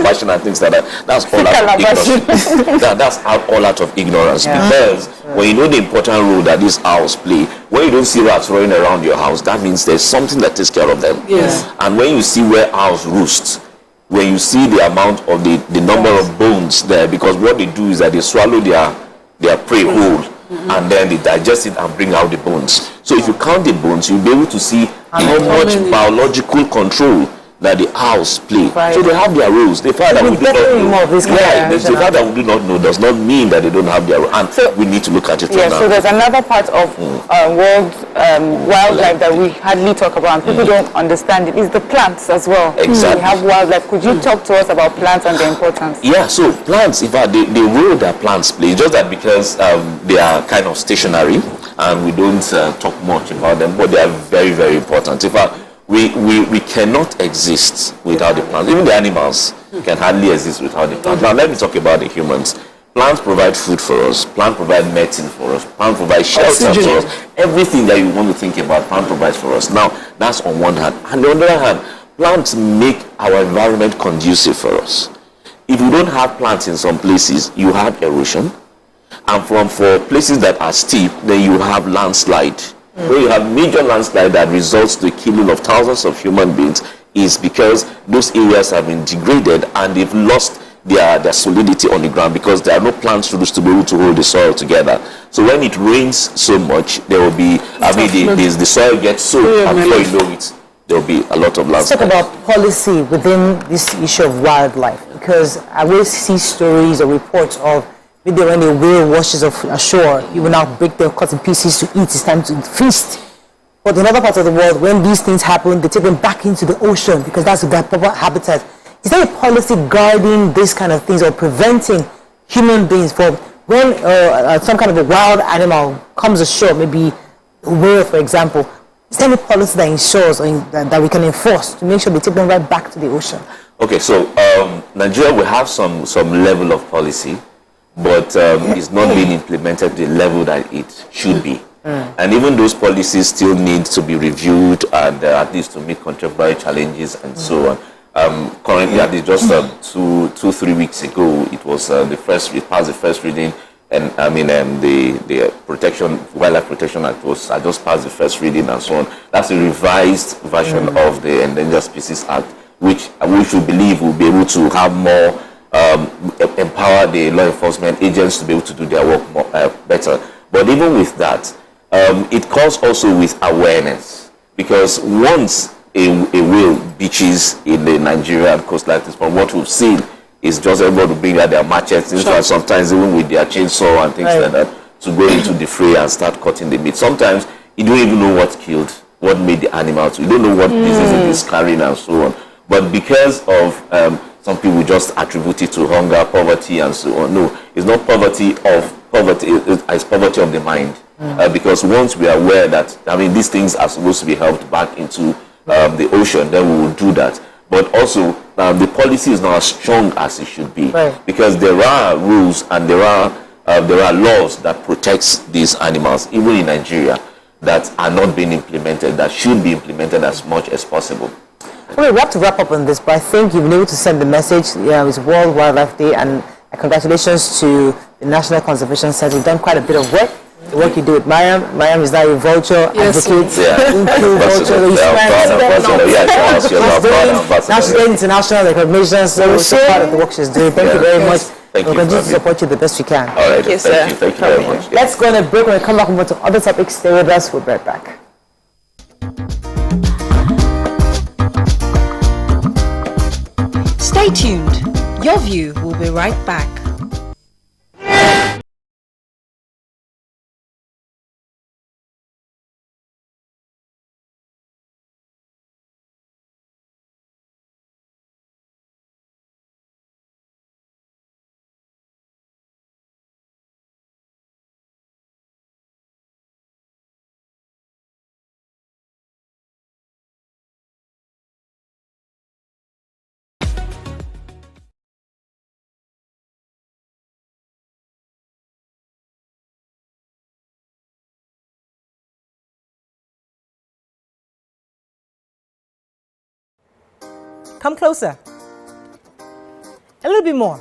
casting and things like that. That's all out of ignorance. That's all out of ignorance, because when you know the important role that these owls play, when you don't see rats running around your house, that means there's something that takes care of them. Yes. And when you see where owls roost, when you see the amount of the number of bones there, because what they do is that they swallow their prey whole, and then they digest it and bring out the bones. So if you count the bones, you'll be able to see how much biological control that the owls play. So they have their roles. The fact that we do not know, the fact that we do not know does not mean that they don't have their role, and we need to look at it right now. So there's another part of world wildlife that we hardly talk about, and people don't understand it, is the plants as well. Exactly. We have wildlife. Could you talk to us about plants and their importance? Yeah, so plants, in fact, the role that plants play, just that because they are kind of stationary, and we don't talk much about them, but they are very, very important. In fact, we cannot exist without the plants. Even the animals can hardly exist without the plants. Now let me talk about the humans. Plants provide food for us. Plants provide medicine for us. Plants provide shelter for us. Everything that you want to think about, plant provides for us. Now that's on one hand. And on the other hand, plants make our environment conducive for us. If you don't have plants in some places, you have erosion. And for places that are steep, then you have landslide. Where you have major landslide that results to the killing of thousands of human beings is because those areas have been degraded and they've lost their solidity on the ground, because there are no plant roots to be able to hold the soil together. So when it rains so much, there will be, the soil gets soaked, and before you know it, there will be a lot of landslide. Let's talk about policy within this issue of wildlife, because I always see stories or reports of maybe when a whale washes ashore, you will now break them, cut in pieces to eat. It's time to feast. But in other parts of the world, when these things happen, they take them back into the ocean, because that's their proper habitat. Is there a policy guarding these kind of things, or preventing human beings from when some kind of a wild animal comes ashore, maybe a whale, for example? Is there any policy that ensures that we can enforce to make sure they take them right back to the ocean? Okay, so Nigeria will have some level of policy, but it's not being implemented to the level that it should be. And even those policies still need to be reviewed, and at least to meet contemporary challenges and so on. Currently, at least just 2-3 weeks ago, it was it passed the first reading, and the Wildlife Protection Act I just passed the first reading and so on. That's a revised version of the Endangered Species Act, which we believe will be able to have more empower the law enforcement agents to be able to do their work more, better. But even with that, it calls also with awareness, because once a whale beaches in the Nigerian coastline, from what we've seen, is just everybody bring out their machetes, sometimes even with their chainsaw and things like that, to go into the fray and start cutting the meat. Sometimes you don't even know what made the animal. You don't know what disease it is carrying and so on. But because of some people just attribute it to hunger, poverty, and so on. No, it's not poverty, it's poverty of the mind. Because once we are aware that, these things are supposed to be helped back into the ocean, then we will do that. But also, the policy is not as strong as it should be, because there are rules and there are laws that protects these animals, even in Nigeria, that are not being implemented, that should be implemented as much as possible. Okay, we have to wrap up on this, but I think you've been able to send the message. It's World Wildlife Day, and congratulations to the National Conservation Center. You've done quite a bit of work. The work you do with Mariam. Mariam is now a vulture advocate. Now she's getting international recognition, so we're so proud of the work she's doing. Thank you very much. We'll continue to support you the best we can. All right, thank you very much. Let's go on a break. When we come back, we'll move to other topics. Stay with us. We'll be right back. Stay tuned. Your View will be right back. Come closer. A little bit more.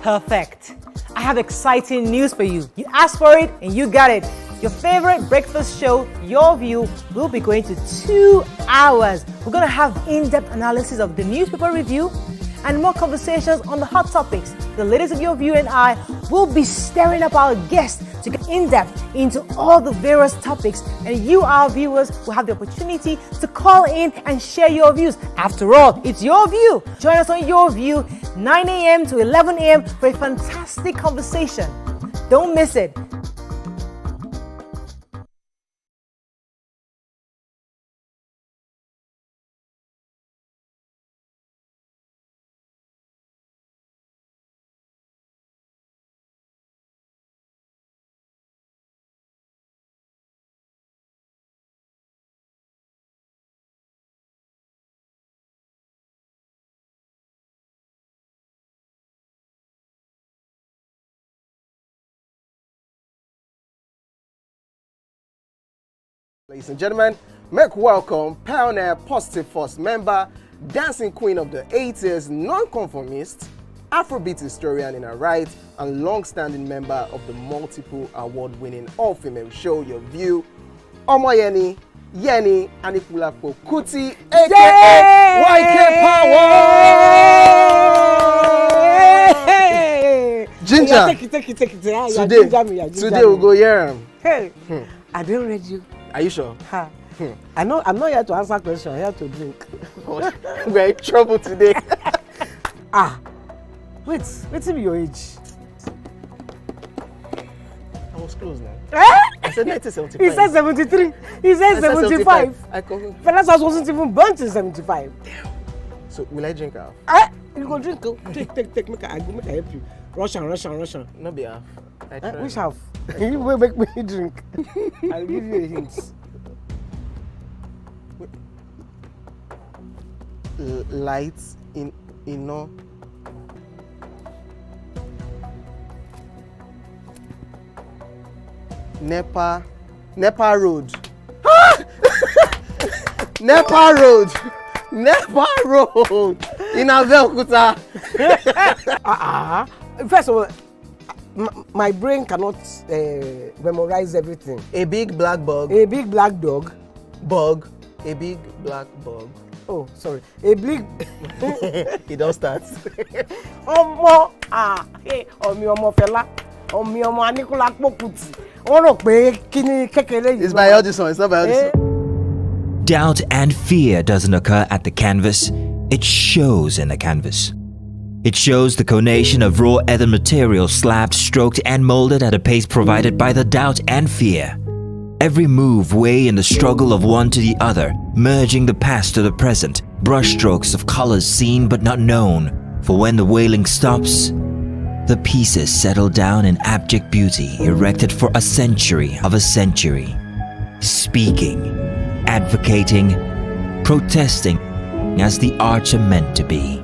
Perfect. I have exciting news for you. You asked for it and you got it. Your favorite breakfast show, Your View, will be going to 2 hours. We're going to have in-depth analysis of the newspaper review and more conversations on the hot topics. The ladies of Your View and I will be stirring up our guests to get in-depth into all the various topics, and you, our viewers, will have the opportunity to call in and share your views. After all, it's Your View. Join us on Your View, 9 a.m. to 11 a.m. for a fantastic conversation. Don't miss it. Ladies and gentlemen, make welcome pioneer Positive Force member, dancing queen of the 80s, non-conformist, Afrobeat historian in her right, and long-standing member of the multiple award-winning all-female show Your View, Omoyeni Yeni Anikulapo Kuti, aka Wike Power! Ginger! Take it. Today we'll go here. Hey, I don't read you. Are you sure? I'm not here to answer questions, I'm here to drink. We're in trouble today. Wait till your age. I was close now. I said 1975. He said 73. He said 75. Fellas wasn't even born till 75. So will I drink half? You go drink. Take. Make I help you. Russian. No be half. Which half? You will make me drink. I'll give you a hint. Lights in no. Nepa Road. Nepa Road in Abeokuta. First of all, my brain cannot memorize everything. A big black bug. A big black dog. Bug. A big black bug. Oh, sorry. A big. It don't start. Omo ọmọ fẹlá. Ọmọ Anikulapo Kuti. Wọ́n rò pé kíni kékeré yìí. It's by Audison. It's not by Audison. Doubt and fear doesn't occur at the canvas. It shows in the canvas. It shows the conation of raw ether material slabbed, stroked, and molded at a pace provided by the doubt and fear. Every move way in the struggle of one to the other, merging the past to the present, brushstrokes of colors seen but not known. For when the wailing stops, the pieces settle down in abject beauty erected for a century of a century. Speaking, advocating, protesting as the arts are meant to be.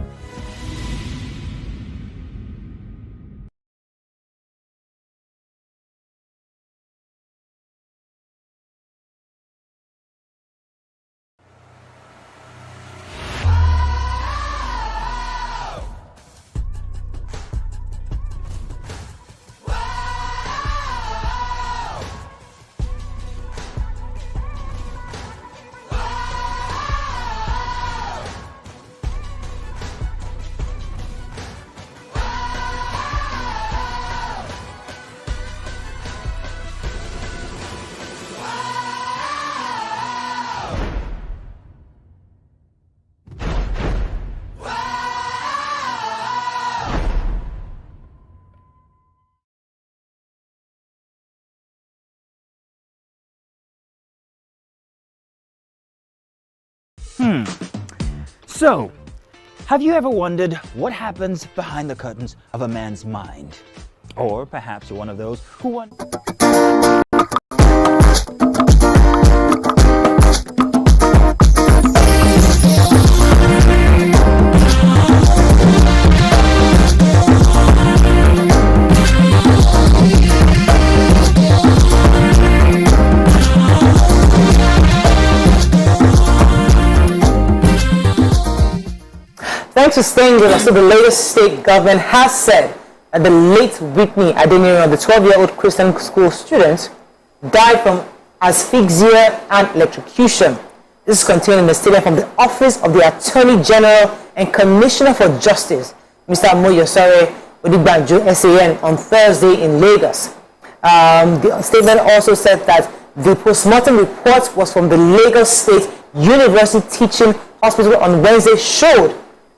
So, have you ever wondered what happens behind the curtains of a man's mind? Or perhaps you're one of those who want... to staying with us, so the latest state government has said that the late Whitney Adeniran, the 12-year-old Christian school student, died from asphyxia and electrocution. This is contained in a statement from the Office of the Attorney General and Commissioner for Justice, Mr. Moyosare Odigbanjo, SAN, on Thursday in Lagos. The statement also said that the postmortem report was from the Lagos State University Teaching Hospital on Wednesday showed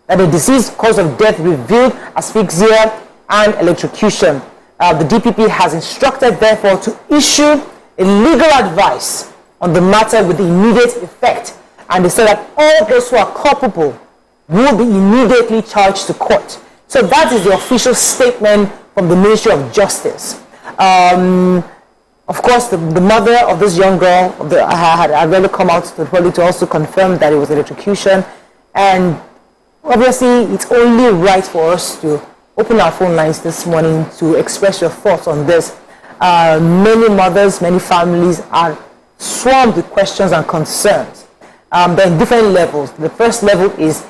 that the disease cause of death revealed asphyxia and electrocution. The DPP has instructed, therefore, to issue a legal advice on the matter with immediate effect, and they said that all those who are culpable will be immediately charged to court. So that is the official statement from the Ministry of Justice. Of course, the mother of this young girl had already come out to also confirm that it was electrocution, and obviously it's only right for us to open our phone lines this morning to express your thoughts on this. Many mothers, many families are swarmed with questions and concerns. They're in different levels. The first level is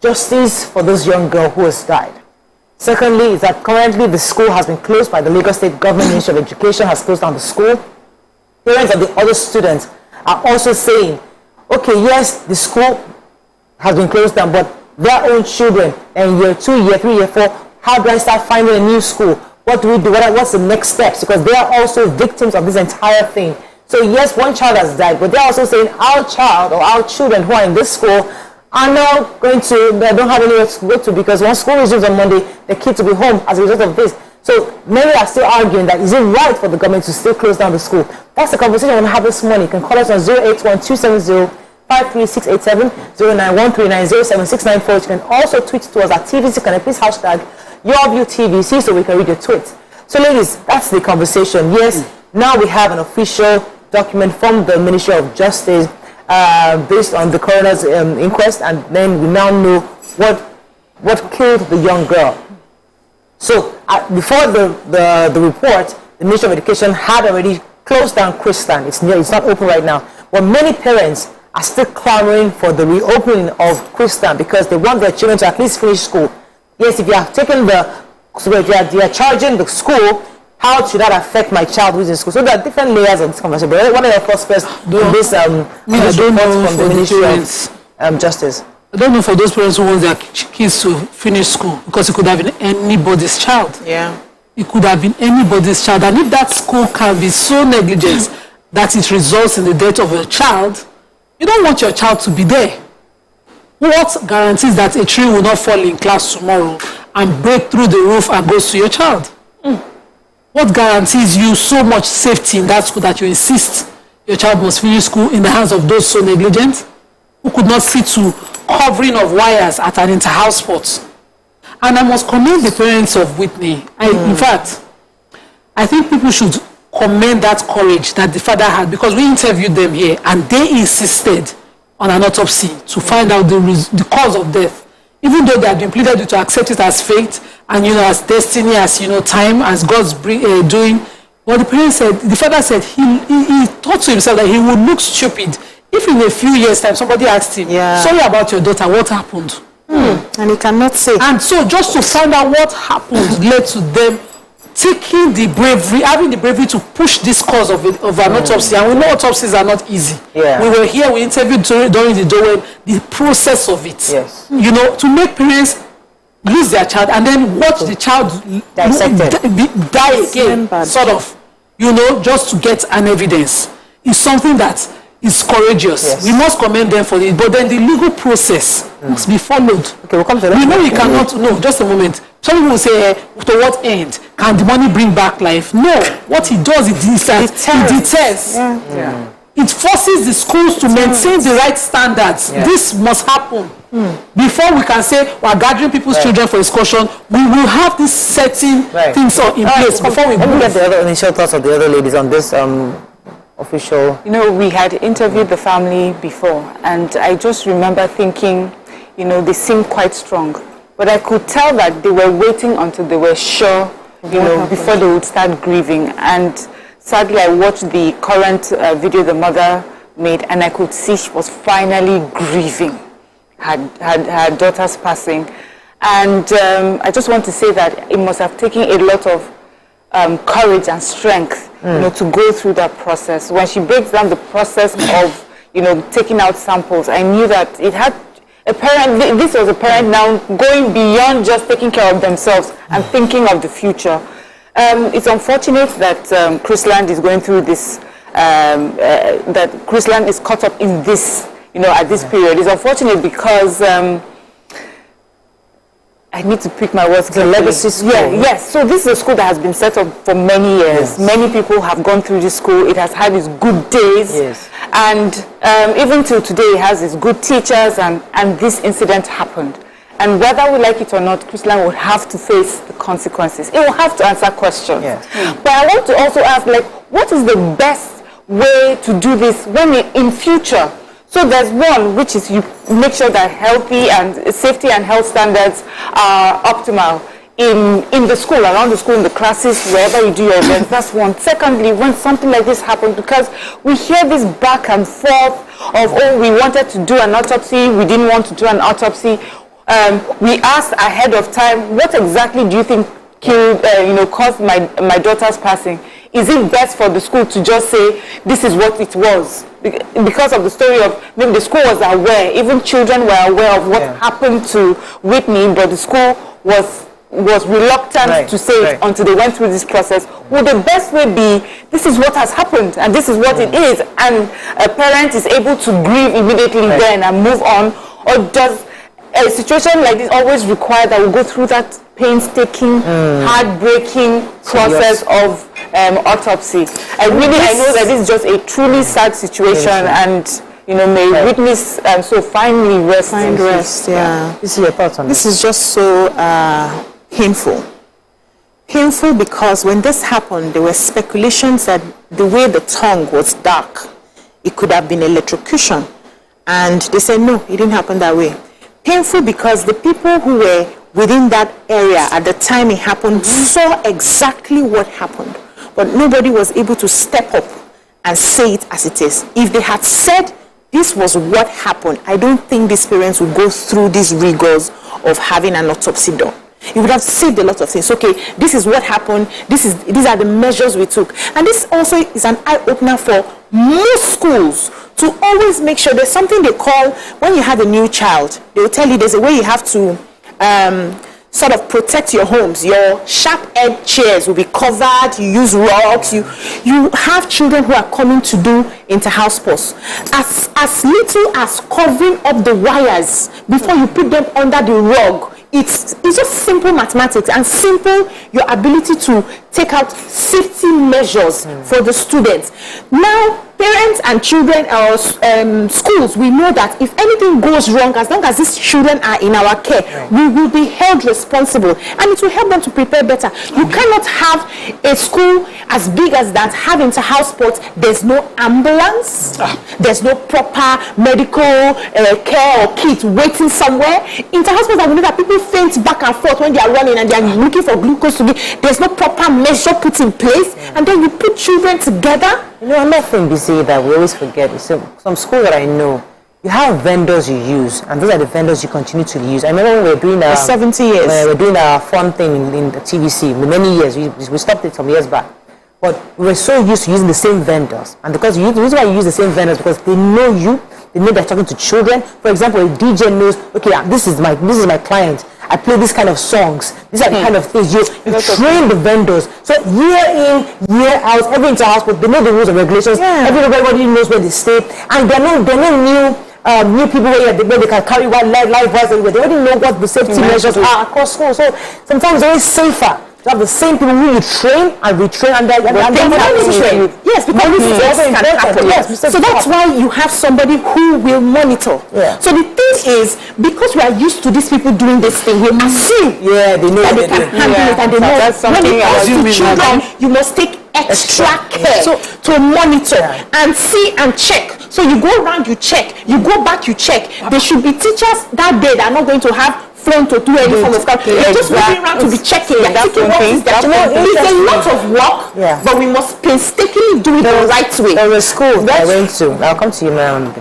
justice for this young girl who has died. Secondly, is that currently the school has been closed by the Lagos State Government. Ministry of Education has closed down the school. Parents of the other students are also saying, okay, yes, the school has been closed down, but their own children in year 2, year 3, year 4, how do I start finding a new school? What do we do? What's the next steps? Because they are also victims of this entire thing. So yes, one child has died, but they're also saying our child or our children who are in this school are now they don't have anywhere to go to, because when school resumes on Monday, the kids will be home as a result of this. So many are still arguing that is it right for the government to still close down the school? That's the conversation I want to have this morning. You can call us on 081-270-53687, 091-390-7694. You can also tweet to us at TVC. Can I please hashtag YourViewTVC so we can read your tweets. So ladies, that's the conversation. Yes, now we have an official document from the Ministry of Justice based on the coroner's inquest, and then we now know what killed the young girl. So before the report, the Ministry of Education had already closed down Christian. It's not open right now. But many parents are still clamoring for the reopening of Christian because they want their children to at least finish school. Yes, if you have taken you are charging the school, how should that affect my child who's in school? So there are different layers of this conversation. But one of the first doing this report from the Ministry of Justice. I don't know for those parents who want their kids to finish school, because it could have been anybody's child. Yeah. It could have been anybody's child. And if that school can be so negligent that it results in the death of a child, you don't want your child to be there. What guarantees that a tree will not fall in class tomorrow and break through the roof and goes to your child? What guarantees you so much safety in that school that you insist your child must finish school in the hands of those so negligent, who could not see to covering of wires at an inter-house sport? And I must commend the parents of Whitney. In fact, I think people should commend that courage that the father had, because we interviewed them here and they insisted on an autopsy to find out the cause of death, even though they had been pleaded with to accept it as fate and as destiny, as time, as God's doing. But the parents said, the father said he thought to himself that he would look stupid if in a few years' time somebody asked him, sorry about your daughter, what happened? And he cannot say. And so just to find out what happened led to them taking the bravery, having the bravery to push this cause of an autopsy. And we know autopsies are not easy. Yeah. We were here, we interviewed during the doorway, the process of it. Yes. To make parents lose their child and then watch the child die again, sort of, just to get an evidence, is something that is courageous. Yes. We must commend them for it, but then the legal process must be followed. Okay, we'll come to that. We know we cannot, just a moment. Some people will say, to what end? Can the money bring back life? No. What it does, it deters. Yeah. It forces the schools to maintain the right standards. Yeah. This must happen. Before we can say we are gathering people's children for excursion, we will have these certain things in place before we Let me get the other initial thoughts of the other ladies on this official. We had interviewed the family before, and I just remember thinking, they seemed quite strong. But I could tell that they were waiting until they were sure, before they would start grieving. And sadly, I watched the current video the mother made, and I could see she was finally grieving. her daughter's passing. And I just want to say that it must have taken a lot of courage and strength, to go through that process. When she breaks down the process of, taking out samples, I knew that it had this was a parent now going beyond just taking care of themselves and thinking of the future. It's unfortunate that Chrisland is going through this, that Chrisland is caught up in this, at this period. It's unfortunate because I need to pick my words. The legacy school. Yes. So this is a school that has been set up for many years. Yes. Many people have gone through this school. It has had its good days. Yes. And even till today, it has its good teachers, and this incident happened. And whether we like it or not, Chrisland would have to face the consequences. It will have to answer questions. Yes. But I want to also ask, what is the best way to do this in future? So there's one, which is you make sure that healthy and safety and health standards are optimal in the school, around the school, in the classes, wherever you do your events. That's one. Secondly, when something like this happens, because we hear this back and forth of, we wanted to do an autopsy, we didn't want to do an autopsy. We asked ahead of time, what exactly do you think caused my daughter's passing? Is it best for the school to just say, this is what it was? Because of the story of, maybe the school was aware, even children were aware of what happened to Whitney, but the school was reluctant to say it until they went through this process. Would the best way be, this is what has happened, and this is what it is, and a parent is able to grieve immediately then and move on? Or does a situation like this always require that we go through that painstaking, heartbreaking process of autopsy? I know that this is just a truly sad situation, and may Whitney's so finally rest. Find rest, yeah. This is your thoughts on this? Is just so painful. Painful because when this happened, there were speculations that the way the tongue was dark, it could have been electrocution, and they said no, it didn't happen that way. Painful because the people who were within that area at the time it happened saw exactly what happened, but nobody was able to step up and say it as it is. If they had said this was what happened, I don't think these parents would go through these rigors of having an autopsy done. It would have saved a lot of things. Okay, this is what happened, these are the measures we took. And this also is an eye-opener for most schools to always make sure there's something they call, when you have a new child, they will tell you there's a way you have to sort of protect your homes. Your sharp-edged chairs will be covered, you use rocks, you have children who are coming to do inter-house sports. As little as covering up the wires before you put them under the rug. It's just simple mathematics and simple your ability to take out safety measures for the students. Now, parents and children or schools, we know that if anything goes wrong, as long as these children are in our care, we will be held responsible, and it will help them to prepare better. You cannot have a school as big as that, have inter-house sports, there's no ambulance, there's no proper medical care or kit waiting somewhere. Inter-house sports, I know that people faint back and forth when they are running and they are looking for glucose to be. There's no proper measure put in place, and then you put children together. Another thing we say that we always forget is some schools that I know, you have vendors you use, and those are the vendors you continue to use. I remember when we were doing for 70 years. We were doing our fun thing in the TVC, many years. We stopped it some years back. But we were so used to using the same vendors. And because the reason why you use the same vendors because they know you, they know they're talking to children. For example, a DJ knows, okay, this is my client. I play this kind of songs. These are the kind of things you train the vendors. So year in, year out, every inter-house, but they know the rules and regulations. Everybody knows where they stay, and they're not new people where they can carry live wires everywhere. They already know what the safety measures are across schools. So sometimes it's always safer to have the same people who you train and retrain, and they're train. Yes, because mistakes can happen. Yes. So that's why you have somebody who will monitor. So the thing is, because we are used to these people doing this thing, we assume they know that they can handle it, and they know when it comes to children, you must take extra care to monitor and see and check. So you go around, you check, you go back, you check. There should be teachers that day that are not going to have phone to do any form of stuff. They're just moving around to be checking. It's a lot of work, but we must painstakingly do it the right way. There was a school I went to. I'll come to you, ma'am.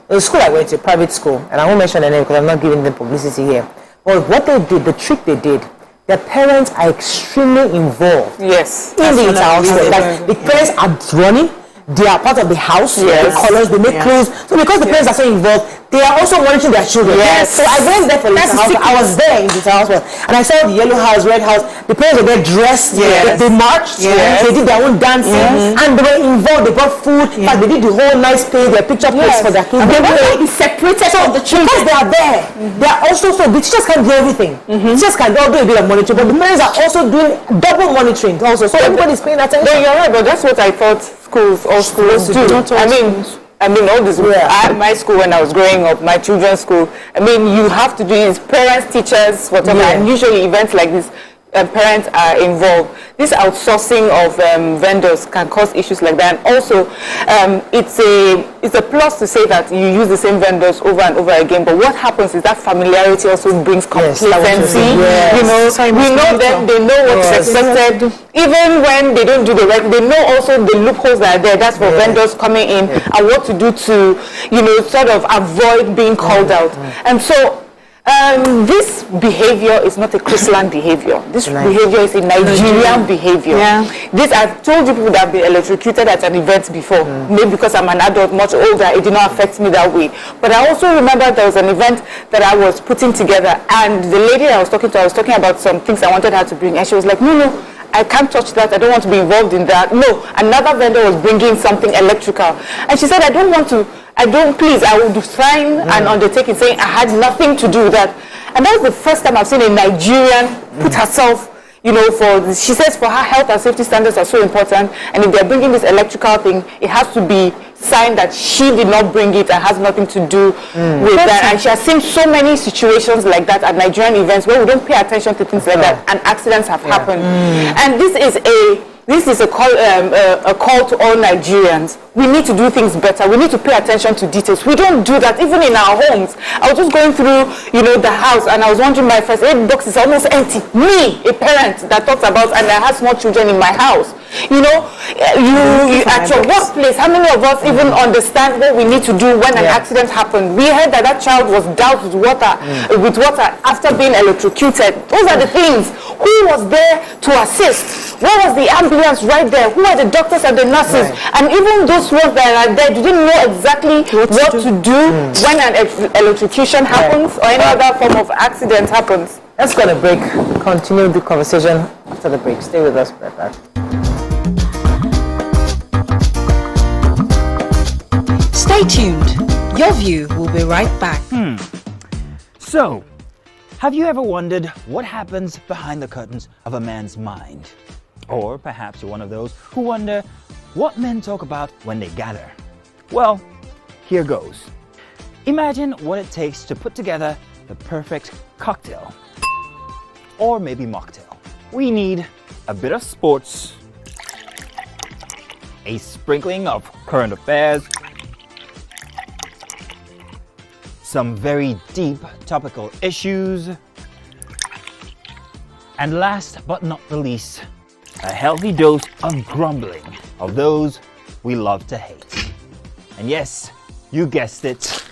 The school I went to, private school, and I won't mention the name because I'm not giving them publicity here. But what they did, the trick they did, their parents are extremely involved. Yes. In the house. Like the parents are running. They are part of the house, the colors, they make clothes. So because the parents are so involved, they are also monitoring their children. Yes. So I went there for the house. I was there in the house, and I saw the yellow house, red house. The parents were there dressed. They marched. They did their own dancing, and they were involved. They brought food. In fact, they did the whole nice place, their picture place for their kids. And they want to be separated from the children. Because they are there. They are also the teachers can't do everything. The teachers can all do a bit of monitoring, but the parents are also doing double monitoring also. So everybody's paying attention. No, you're right, but that's what I thought schools do. I mean, all this. My school when I was growing up, my children's school. I mean, you have to do is parents, teachers, whatever. And usually events like this, parents are involved. This outsourcing of vendors can cause issues like that. And also, it's a plus to say that you use the same vendors over and over again. But what happens is that familiarity also brings complacency. You know, we know them. They know what's expected. Even when they don't do the right, they know also the loopholes that are there. That's for vendors coming in and what to do to, you know, sort of avoid being called out. And so. This behavior is not a Christian behavior. This behavior is a Nigerian behavior. This, I've told you people that have been electrocuted at an event before. Maybe because I'm an adult, much older, it did not affect me that way. But I also remember there was an event that I was putting together, and the lady I was talking about some things I wanted her to bring, and she was like, no, I can't touch that. I don't want to be involved in that. No, another vendor was bringing something electrical, and she said, I would sign an undertaking saying I had nothing to do with that. And that was the first time I've seen a Nigerian put herself, you know, she says for her health and safety standards are so important, and if they're bringing this electrical thing, it has to be signed that she did not bring it and has nothing to do with that. And she has seen so many situations like that at Nigerian events where we don't pay attention to things like that, and accidents have happened. And this is a call to all Nigerians. We need to do things better. We need to pay attention to details. We don't do that even in our homes. I was just going through, you know, the house, and I was wondering, my first aid box is almost empty. Me, a parent that talks about, and I have small children in my house. You know, you at your workplace, how many of us even understand what we need to do when an accident happened? We heard that child was doused with water after being electrocuted. Those are the things. Who was there to assist? Where was the ambulance right there? Who are the doctors and the nurses? And even those ones that are there, do they know exactly what to do when an electrocution happens or any other form of accident happens? Let's go on a break. Continue the conversation after the break. Stay with us, Brett. Stay tuned. Your View will be right back. So, have you ever wondered what happens behind the curtains of a man's mind? Or perhaps you're one of those who wonder what men talk about when they gather. Well, here goes. Imagine what it takes to put together the perfect cocktail. Or maybe mocktail. We need a bit of sports, a sprinkling of current affairs, some very deep topical issues, and last but not the least, a healthy dose of grumbling of those we love to hate. And yes, you guessed it,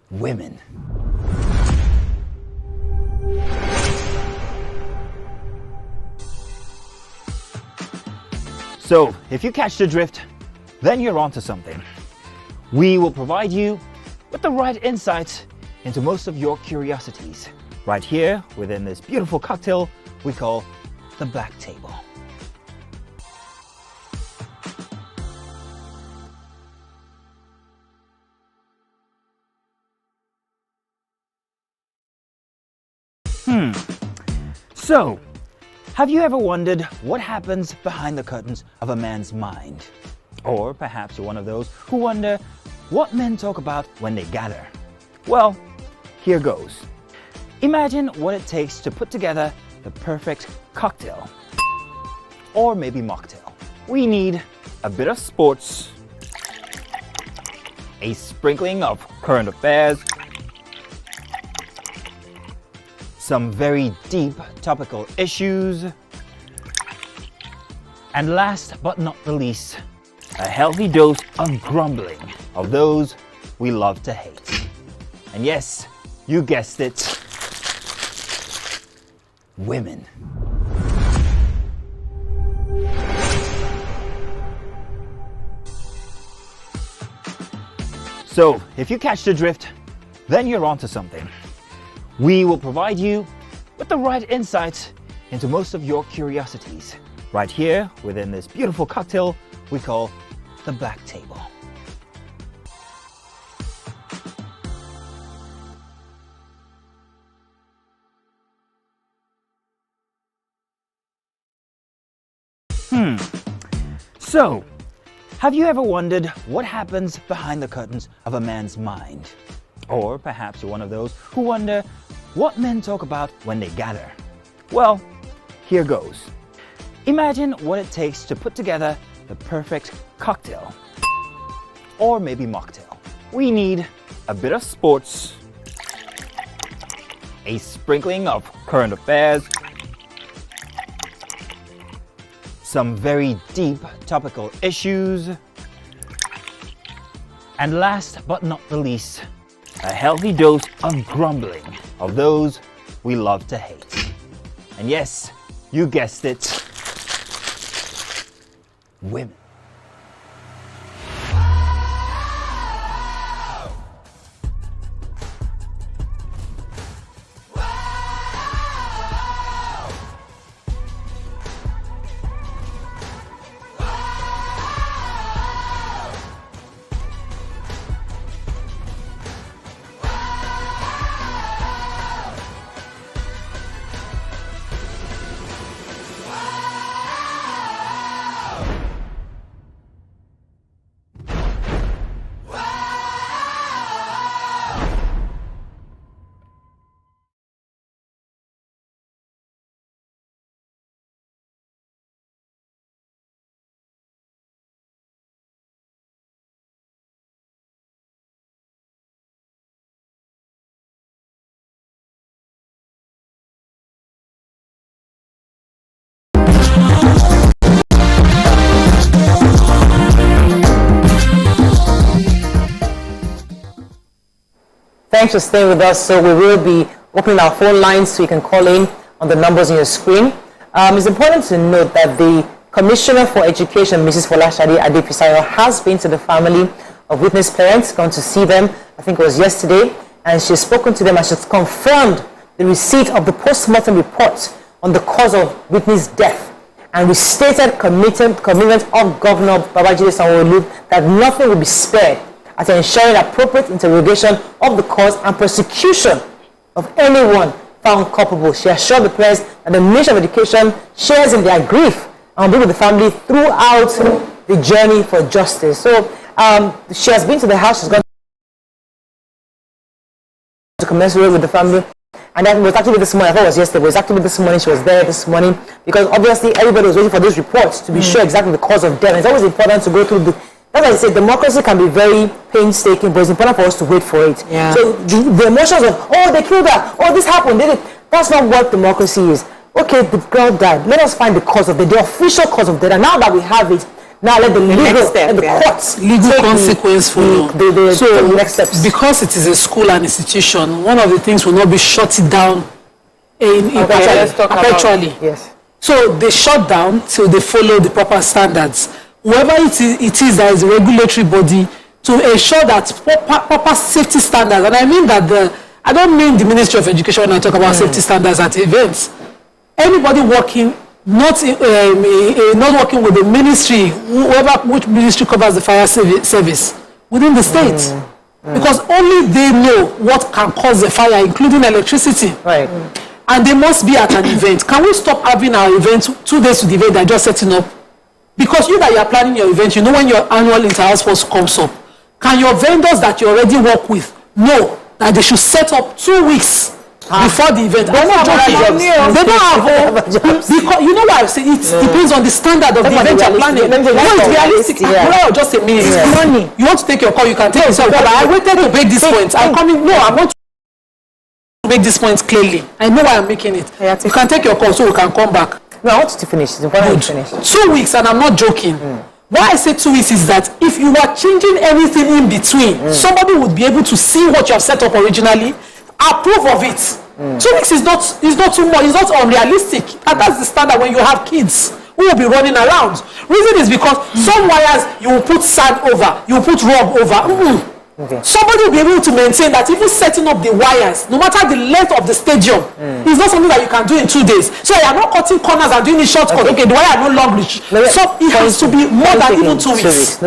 women. So, if you catch the drift, then you're onto something. We will provide you with the right insights into most of your curiosities right here within this beautiful cocktail we call the Black Table. So, have you ever wondered what happens behind the curtains of a man's mind? Or perhaps you're one of those who wonder what men talk about when they gather. Well, here goes. Imagine what it takes to put together the perfect cocktail. Or maybe mocktail. We need a bit of sports, a sprinkling of current affairs, some very deep topical issues, and last but not the least, a healthy dose of grumbling of those we love to hate. And yes, you guessed it, women. So, if you catch the drift, then you're onto something. We will provide you with the right insights into most of your curiosities, right here within this beautiful cocktail we call the Black Table. So, have you ever wondered what happens behind the curtains of a man's mind? Or perhaps you're one of those who wonder what men talk about when they gather. Well, here goes. Imagine what it takes to put together the perfect cocktail. Or maybe mocktail. We need a bit of sports, a sprinkling of current affairs, some very deep topical issues, and last but not the least, a healthy dose of grumbling of those we love to hate. And yes, you guessed it, women. Thanks for staying with us. So we will be opening our phone lines so you can call in on the numbers on your screen. It's important to note that the Commissioner for Education, Mrs. Folashade Adefisayo, has been to the family of witness parents, gone to see them, I think it was yesterday, and she's spoken to them and she's confirmed the receipt of the post-mortem report on the cause of Whitney's death and restated commitment of Governor Babajide Sanwo-Olu that nothing will be spared at ensuring appropriate interrogation of the cause and prosecution of anyone found culpable. She assured the press that the Ministry of Education shares in their grief and will be with the family throughout the journey for justice. So she has been to the house, she's gone to commensurate with the family. And that was actually this morning, I thought it was yesterday, but it was actually this morning, she was there this morning, because obviously everybody was waiting for this report to be sure exactly the cause of death. And it's always important to go through the, that's why I say democracy can be very painstaking, but it's important for us to wait for it. Yeah. So the emotions of, oh, they killed her, oh, this happened, that's not what democracy is. Okay, the girl died. Let us find the cause of death, the official cause of death. And now that we have it, now let the legal step, the courts legal consequence follow. The next steps. Because it is a school and institution, one of the things will not be shut it down perpetually. Yes. So they shut down till they follow the proper standards. Whoever it is that is a regulatory body to ensure that proper safety standards, and I mean that I don't mean the Ministry of Education when I talk about safety standards at events. Anybody working not working with the ministry, which ministry covers the fire service within the state, because only they know what can cause the fire, including electricity. Right. And they must be at an event. Can we stop having our event 2 days to the event and just setting up? Because you that you are planning your event, you know when your annual inter-house force comes up. Can your vendors that you already work with know that they should set up 2 weeks before the event? They don't have because you know what I say, it depends on the standard of the event you're planning. It's realistic. Just a minute. It's money. You want to take your call, you can take yourself. But I waited to make this point. I'm coming. No, I want to make this point clearly. I know why I'm making it. You can take your call so we can come back. No, I want you to finish. It's important to finish. 2 weeks, and I'm not joking. Why I say 2 weeks is that if you are changing anything in between, somebody would be able to see what you have set up originally, approve of it. 2 weeks is not too much, it's not unrealistic. And that's the standard when you have kids who will be running around. Reason is because some wires you will put sand over, you will put rub over. Somebody will be able to maintain that even setting up the wires, no matter the length of the stadium, is not something that you can do in 2 days. So you are not cutting corners and doing it shortcut. Okay, the wire no long reach. So it has to be more than even 2 weeks.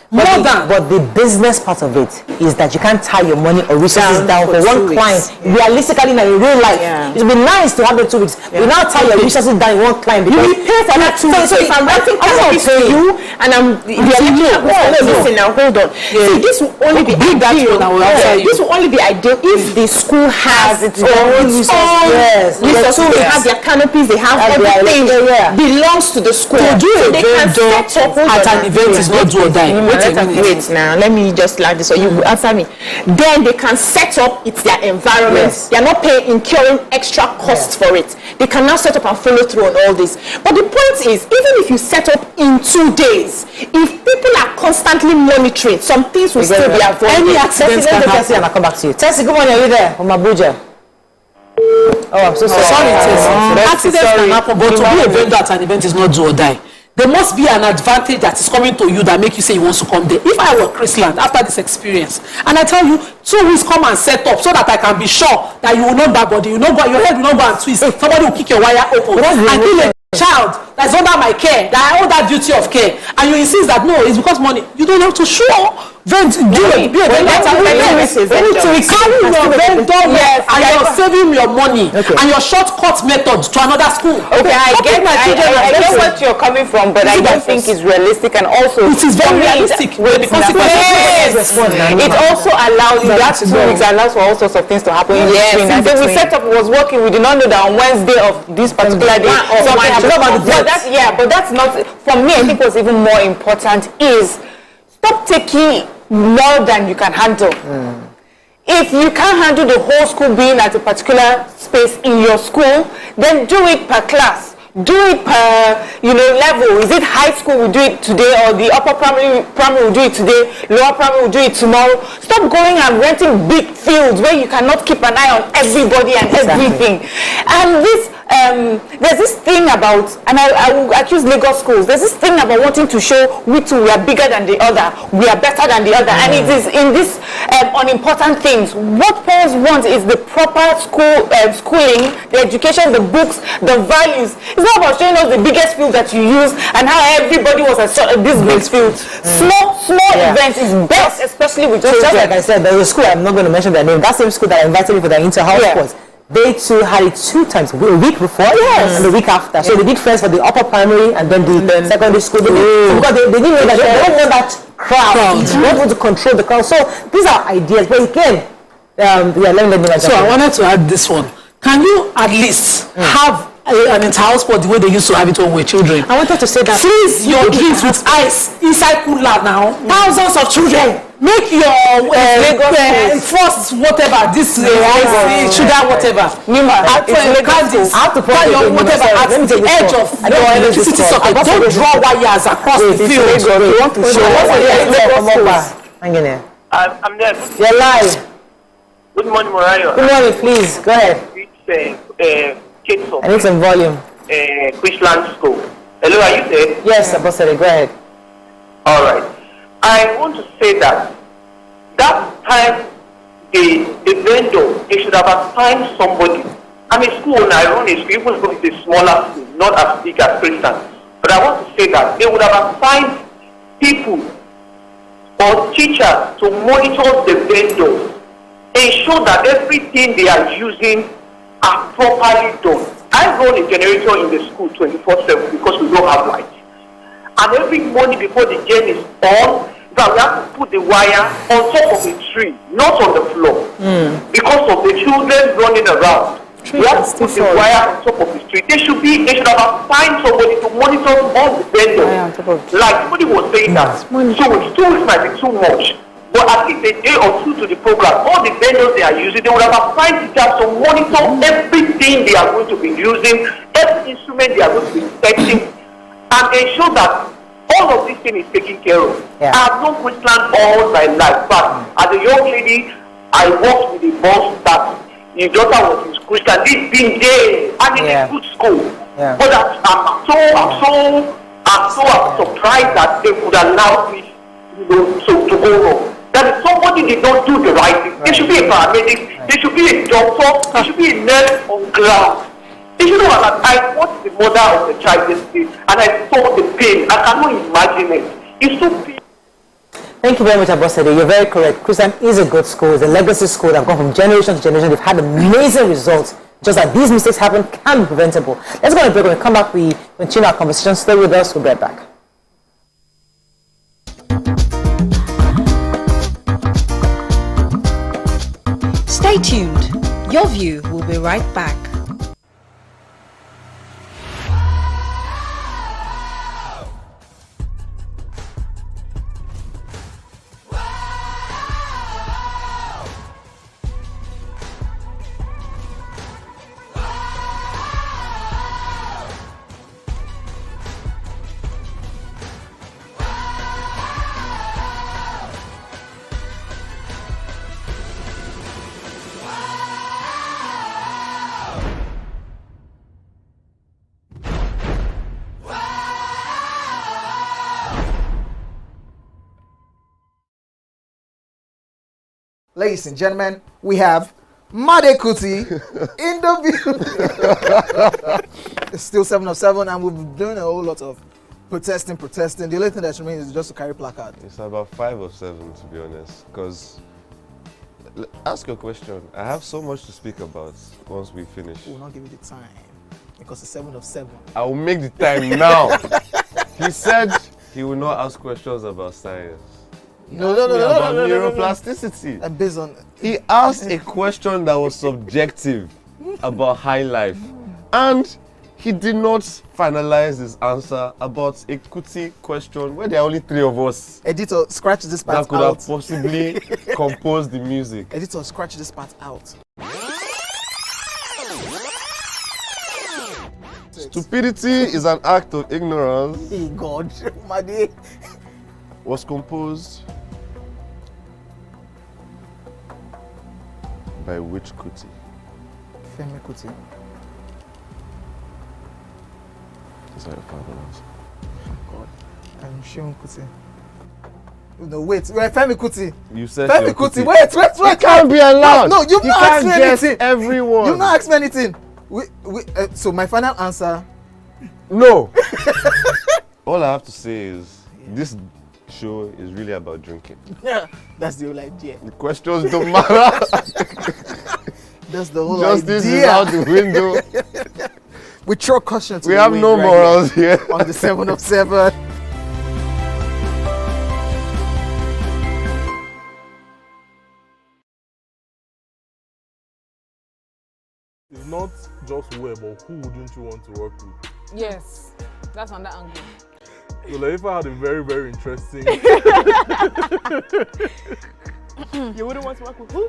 But the business part of it is that you can't tie your money or resources down for one client. Realistically, in real life, it would be nice to have the 2 weeks. You now tie your resources down in one client. You will pay for that 2 weeks. So if I'm renting cannabis to you and I'm listen now, hold on. See, this will only be ideal. This will only be ideal if the school has its own resources. They have their canopies, they have everything belongs to the school. To do a job at an event is not do or die. Wait now, let me just land this so you answer me. Then they can set up, it's their environment. They are not incurring extra costs for it. They can now set up and follow through on all this. But the point is, even if you set up in 2 days, if people are constantly monitoring, some things will still be avoided. Any accidents can happen. And I'll come back to you. Tessie, good morning, are you there? From Abuja. Oh, I'm so sorry. Accidents can happen, but to be a vendor at an event is not do or die. There must be an advantage that is coming to you that make you say you want to come there. If I were Chrisland after this experience, and I tell you 2 weeks come and set up so that I can be sure that you will not bad body, you know, your head will not go and twist. Somebody will kick your wire open and kill a child that's under my care, that I owe that duty of care, and you insist that no, it's because money. You don't have to show. Vent, do it. Be a vendor. Carry your vendor and you're saving your money and your shortcut method to another school. Okay, I get what you're coming from, but I don't think it's realistic, and also it is very realistic. It also allows that 2 weeks allows for all sorts of things to happen. Yes, so we set up, it was working. We did not know that on Wednesday of this particular day something happened. But that's not for me. I think what's even more important is stop taking more than you can handle. If you can't handle the whole school being at a particular space in your school, then do it per class. Do it per level. Is it high school will do it today, or the upper primary will do it today, lower primary will do it tomorrow? Stop going and renting big fields where you cannot keep an eye on everybody and everything. And this there's this thing about, and I will accuse Lagos schools, there's this thing about wanting to show we too, we are bigger than the other, we are better than the other, and it is in this unimportant things. What parents want is the proper schooling, the education, the books, the values. It's not about showing us the biggest field that you use and how everybody was at this big field. Small events is best, especially with children. Like I said, there was a school, I'm not going to mention their name, that same school that I invited me for their inter-house sports. They too had it 2 times, a week before and the week after. So they did first for the upper primary and then the secondary school. Because they didn't know that they don't want that crowd. They don't want to control the crowd. So these are ideas. But again, so I wanted to add this one. Can you at least have an inter-house sport the way they used to have it when we were children? I wanted to say that. Freeze your drinks with ice inside cooler now. Thousands of children. Make your first whatever this sugar whatever. Candies. At the edge of your electricity socket. Don't draw wires across the field. You want to show hang in there. I'm there. You're live. Good morning, Morayo. Good morning, please. Go ahead. I need some volume. Chrisland School. Hello, are you there? Yes, Apostle. Go ahead. All right. I want to say that time the vendor, they should have assigned somebody. I'm a school owner, I run a school, even though it's a smaller school, not as big as Chrisland. But I want to say that they would have assigned people or teachers to monitor the vendors, ensure that everything they are using are properly done. I run a generator in the school 24/7 because we don't have light. And every morning before the game is on, that we have to put the wire on top of the tree, not on the floor. Because of the children running around. We have to put the wire on top of the tree. They should have assigned somebody to monitor all the vendors. Like somebody was saying that. So 2 weeks might be too much. But at least a day or two to the program, all the vendors they are using, they would have assigned teachers to monitor everything they are going to be using, every instrument they are going to be testing, and ensure that all of this thing is taken care of. Yeah. I have known Christian all my life, but as a young lady, I worked with a boss that his daughter was in Christian. This been there and in a good school. Yeah. But I'm so surprised that they could allow me, to go wrong. That if somebody did not do the right thing, they should be a paramedic, they should be a doctor, they should be a nurse on ground. You know what? I watched the mother of the child yesterday and I saw the pain. I cannot imagine it. It's so painful. Thank you very much, Abosede. You're very correct. Christian is a good school. It's a legacy school that have gone from generation to generation. They've had amazing results. Just that these mistakes happen can be preventable. Let's go on a break. When we come back, we continue our conversation. Stay with us. We'll be right back. Stay tuned. Your View will be right back. Ladies and gentlemen, we have Made Kuti in the view. It's still 7 of 7, and we've been doing a whole lot of protesting. The only thing that remains is just to carry placard. It's about 5 of 7, to be honest. Because, ask your question. I have so much to speak about once we finish. We will not give you the time because it's 7 of 7. I will make the time now. He said he will not ask questions about science. No. About neuroplasticity. And based on... He asked a question that was subjective about high life. And he did not finalize his answer about a Kuti question where there are only 3 of us. Editor, scratch this part out. That could have possibly composed the music. Editor, scratch this part out. Stupidity is an act of ignorance. Hey God, Made. Was composed by which Kuti? Femi Kuti. That's how your father was. God, I'm Sheon Kuti. No, wait, Femi Kuti. You said Femi Kuti. Wait. You can't be allowed. No, you've not asked me anything. Everyone. You've not asked me anything. So my final answer. No. All I have to say is this show is really about drinking. Yeah, that's the whole idea. The questions don't matter. That's the whole Justice idea. is out the window. We throw caution to we the have wind no right morals here. On the 7 of 7. It's not just where, but who wouldn't you want to work with? Yes, that's on that angle. So like, if I had a very, very interesting... You wouldn't want to work with who?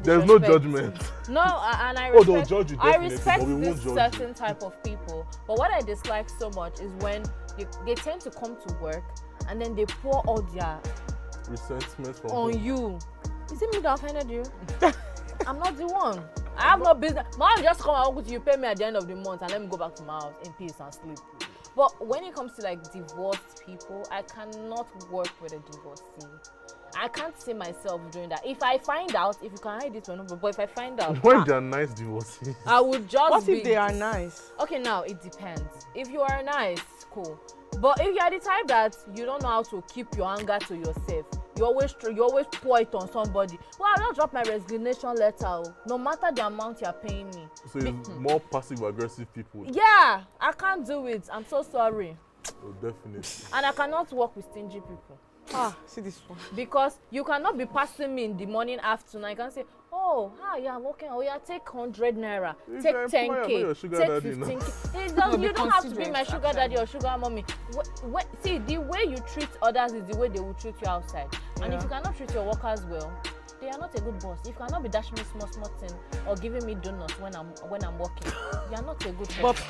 There's no judgment. No, and I they'll respect, judge you I definitely, respect but we won't this judge certain you. type of people. But what I dislike so much is when they tend to come to work and then they pour all their resentment from on whom? you. Is it me that offended you? I'm not the one. I have no business. Mom just come and work with you, pay me at the end of the month, and let me go back to my house in peace and sleep. But when it comes to like divorced people, I cannot work with a divorcee. I can't see myself doing that. If I find out, if you can hide it or not, but if I find out, When they're nice divorcees. I would just What be... if they are nice? Okay, now it depends. If you are nice, cool. But if you are the type that you don't know how to keep your anger to yourself, you always pour it on somebody. Well, I'll just drop my resignation letter. No matter the amount you're paying me. So it's more passive-aggressive people. Yeah, I can't do it. I'm so sorry. Oh, definitely. And I cannot work with stingy people. See this one. Because you cannot be passing me in the morning, afternoon. I can say, oh, yeah, I'm working. Oh, yeah, take 100 naira. If Take you're 10K. sugar Take daddy 15K. You don't have to be my sugar daddy or sugar mommy. See, the way you treat others is the way they will treat you outside. And if you cannot treat your workers well, they are not a good boss. If you cannot be dashing me small thing or giving me donuts when I'm working, you are not a good boss.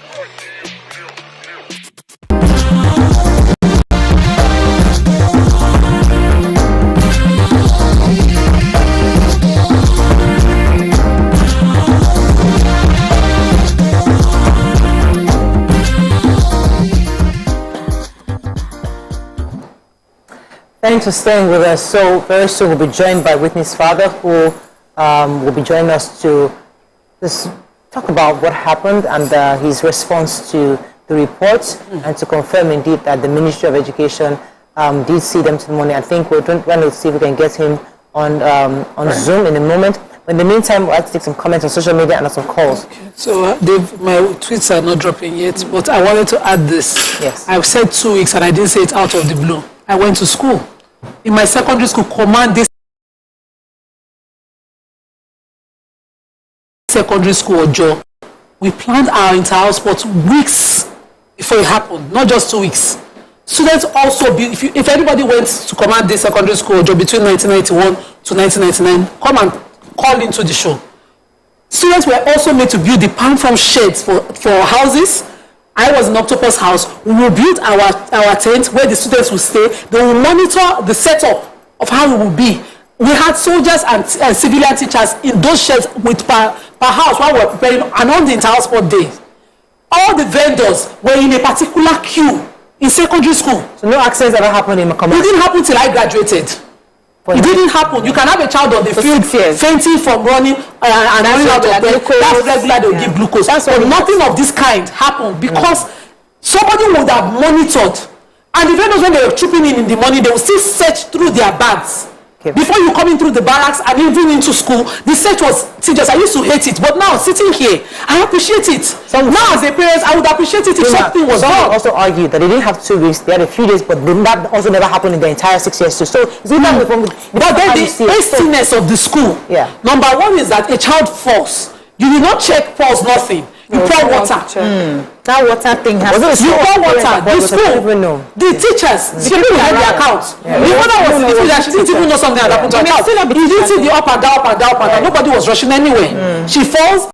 Thanks for staying with us. So very soon we'll be joined by Whitney's father, who will be joining us to just talk about what happened and his response to the reports, and to confirm indeed that the Ministry of Education did see them testimony. I think we're going to see if we can get him on Zoom in a moment. But in the meantime, we'll have to take some comments on social media and some calls. Okay. So Dave, my tweets are not dropping yet, but I wanted to add this. Yes. I've said 2 weeks and I didn't say it out of the blue. I went to school. In my secondary school, command this secondary school Ojo, we planned our inter-house sports weeks before it happened, not just 2 weeks. Students also, if anybody went to command this secondary school Ojo between 1991 to 1999, come and call into the show. Students were also made to build the palm frond sheds for houses. I was in Octopus House. We will build our tent where the students will stay. They will monitor the setup of how it will be. We had soldiers and civilian teachers in those sheds with per house while we were preparing, and on the entire sport day. All the vendors were in a particular queue in secondary school. So no accidents ever happened in Makoma? It didn't happen till I graduated. It didn't happen. You can have a child on the field fainting from running and running out of breath. That's regular, they'll give glucose. But nothing of this kind happened because somebody would have monitored. And the vendors, when they were trooping in the morning, they would still search through their bags. Before you come in through the barracks and even into school, the search was tedious. I used to hate it, but now sitting here, I appreciate it. Now as a parent, I would appreciate it if something was done. Some also argue that they didn't have 2 weeks; they had a few days, but that also never happened in the entire 6 years too. So, but then the hastiness of the school. Yeah. Number one is that a child falls. You did not check, pause, nothing. You pour water. That water thing has you pour water. The school, the teachers, the people had their accounts. The mother was in the field and she didn't even know something had happened to her child. You didn't see the up and down, up and down, up and down. Nobody was rushing anyway. She falls.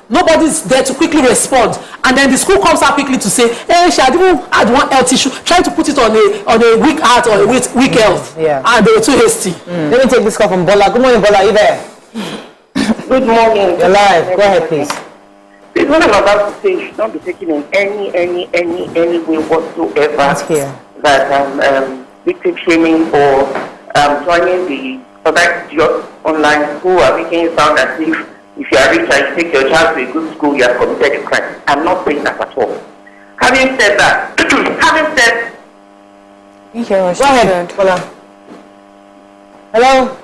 Nobody's there to quickly respond, and then the school comes out quickly to say, "Hey, she had even had one health issue, trying to put it on a weak heart or a weak health." And they were too hasty. Let me take this call from Bola. Good morning, Bola. Are you there? Good morning. You're live. Go ahead, please. It's what I'm about to say should not be taken in any way whatsoever. That victim shaming or joining the other online school are making it sound as if you are rich and you take your child to a good school, you have committed a crime. I'm not saying that at all. Having said that, go ahead, Bola. Hello.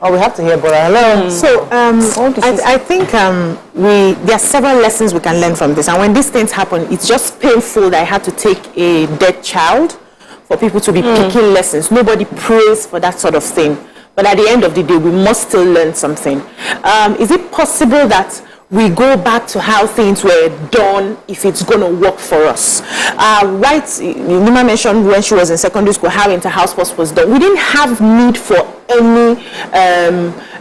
Oh, we have to hear Bola. Hello. So I think there are several lessons we can learn from this. And when these things happen, it's just painful that I had to take a dead child for people to be picking lessons. Nobody prays for that sort of thing. But at the end of the day, we must still learn something. Is it possible that we go back to how things were done if it's going to work for us? Right, Nima mentioned when she was in secondary school how inter-house sports was done. We didn't have need for any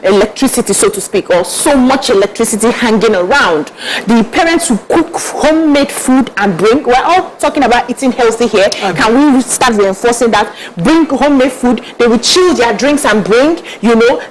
electricity, so to speak, or so much electricity hanging around. The parents who cook homemade food and bring, we're all talking about eating healthy here. Can we start reinforcing that? Bring homemade food. They will chill their drinks and bring,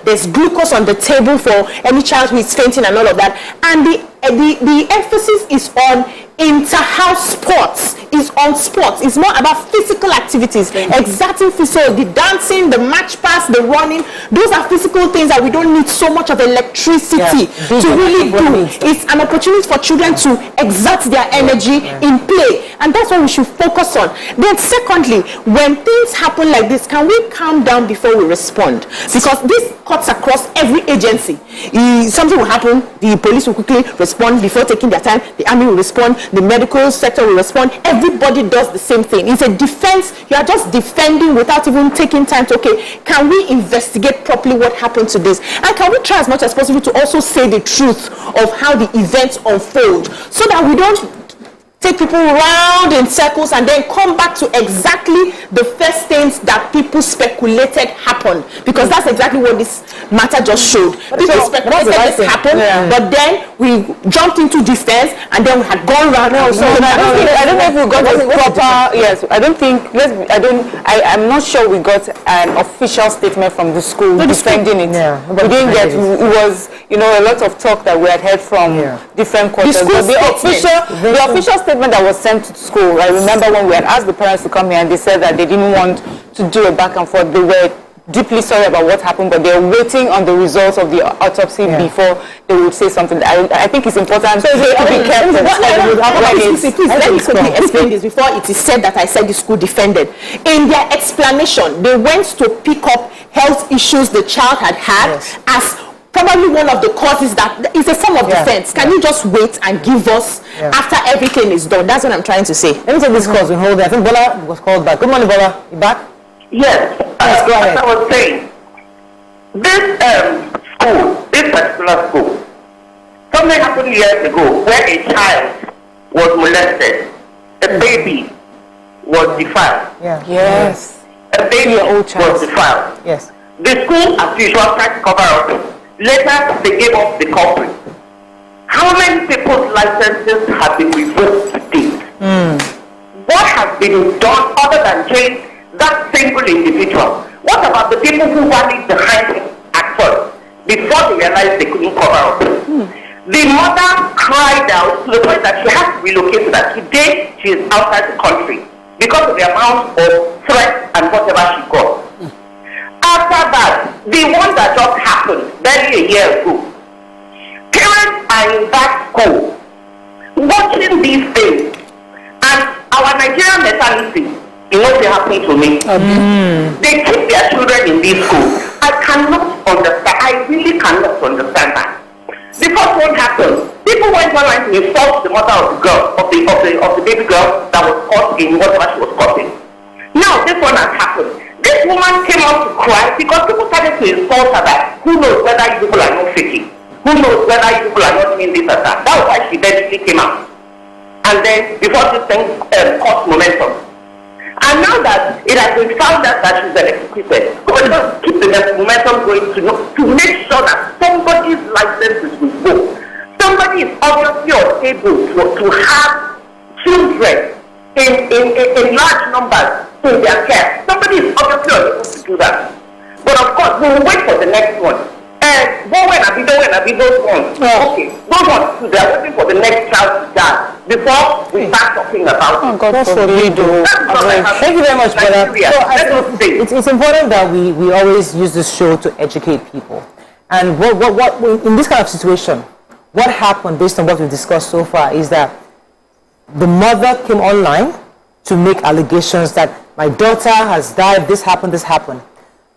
there's glucose on the table for any child who is fainting and all of that. And the emphasis is on inter-house sports, is on sports. It's more about physical activities, exacting physical, the dancing, the match pass, the running. Those are physical things that we don't need so much of electricity to really do. It's an opportunity for children to exert their energy in play, and that's what we should focus on. Then secondly, when things happen like this, can we calm down before we respond? Because this cuts across every agency. Something will happen, the police will quickly respond before taking their time, the army will respond, the medical sector will respond. Everybody does the same thing. It's a defense. You are just defending without even taking time to, can we investigate properly what happened to this? And can we try as much as possible to also say the truth of how the events unfold, so that we don't take people around in circles and then come back to exactly the first things that people speculated happened, because that's exactly what this matter just showed. People speculated this happened, but then we jumped into defense and then we had gone around. I don't know if we got a proper. Yes, I don't think. I'm not sure we got an official statement from the school defending it. We didn't get. you know, a lot of talk that we had heard from different quarters. The official statement that was sent to school, I remember when we had asked the parents to come here and they said that they didn't want to do a back and forth. They were deeply sorry about what happened, but they're waiting on the results of the autopsy before they would say something. I think it's important to be careful. Please let me quickly explain this before it is said that I said the school defended. In their explanation, they went to pick up health issues the child had as probably one of the causes that is a form of defense. Can you just wait and give us after everything is done? That's what I'm trying to say. Let me take this call. We hold it. I think Bola was called back. Good morning, Bola. You back? Yes. Go ahead. As I was saying, this school, this particular school, something happened years ago where a child was molested, a baby was defiled. Yes. A baby was defiled. Yes. The school, as usual, tried to cover up. Later, they gave up the culprit. How many people's licenses have been revoked to date? What has been done other than change that single individual? What about the people who rallied behind him at first before they realized they couldn't cover up? The mother cried out to the point that she has to relocate, that today she is outside the country because of the amount of threats and whatever she got. After that, the one that just happened barely a year ago, parents are in that school watching these things, and our Nigerian mentality, you know what happened to me? They keep their children in these schools. I cannot understand. I really cannot understand that. The first one happened. People went online to insult the mother of the girl, of the baby girl that was caught in whatever she was caught in. Now this one has happened. This woman came out to cry because people started to insult her that who knows whether you people are not faking? Who knows whether you people are not doing this or that? That was why she eventually came out. And then before this thing caught momentum. And now that it has been found out that she's electrocuted, we're going to keep the momentum going to make sure that somebody's license is revoked. Somebody is obviously unable to have children in large numbers in their care. Somebody is obviously unable to do that. But of course, we will wait for the next one. And those ones. Okay, those ones too, they are waiting for the next child to die before we start talking about it. God forbid. Thank you very much, brother. So it's important that we always use this show to educate people. And what in this kind of situation, what happened based on what we've discussed so far is that the mother came online to make allegations that my daughter has died, this happened.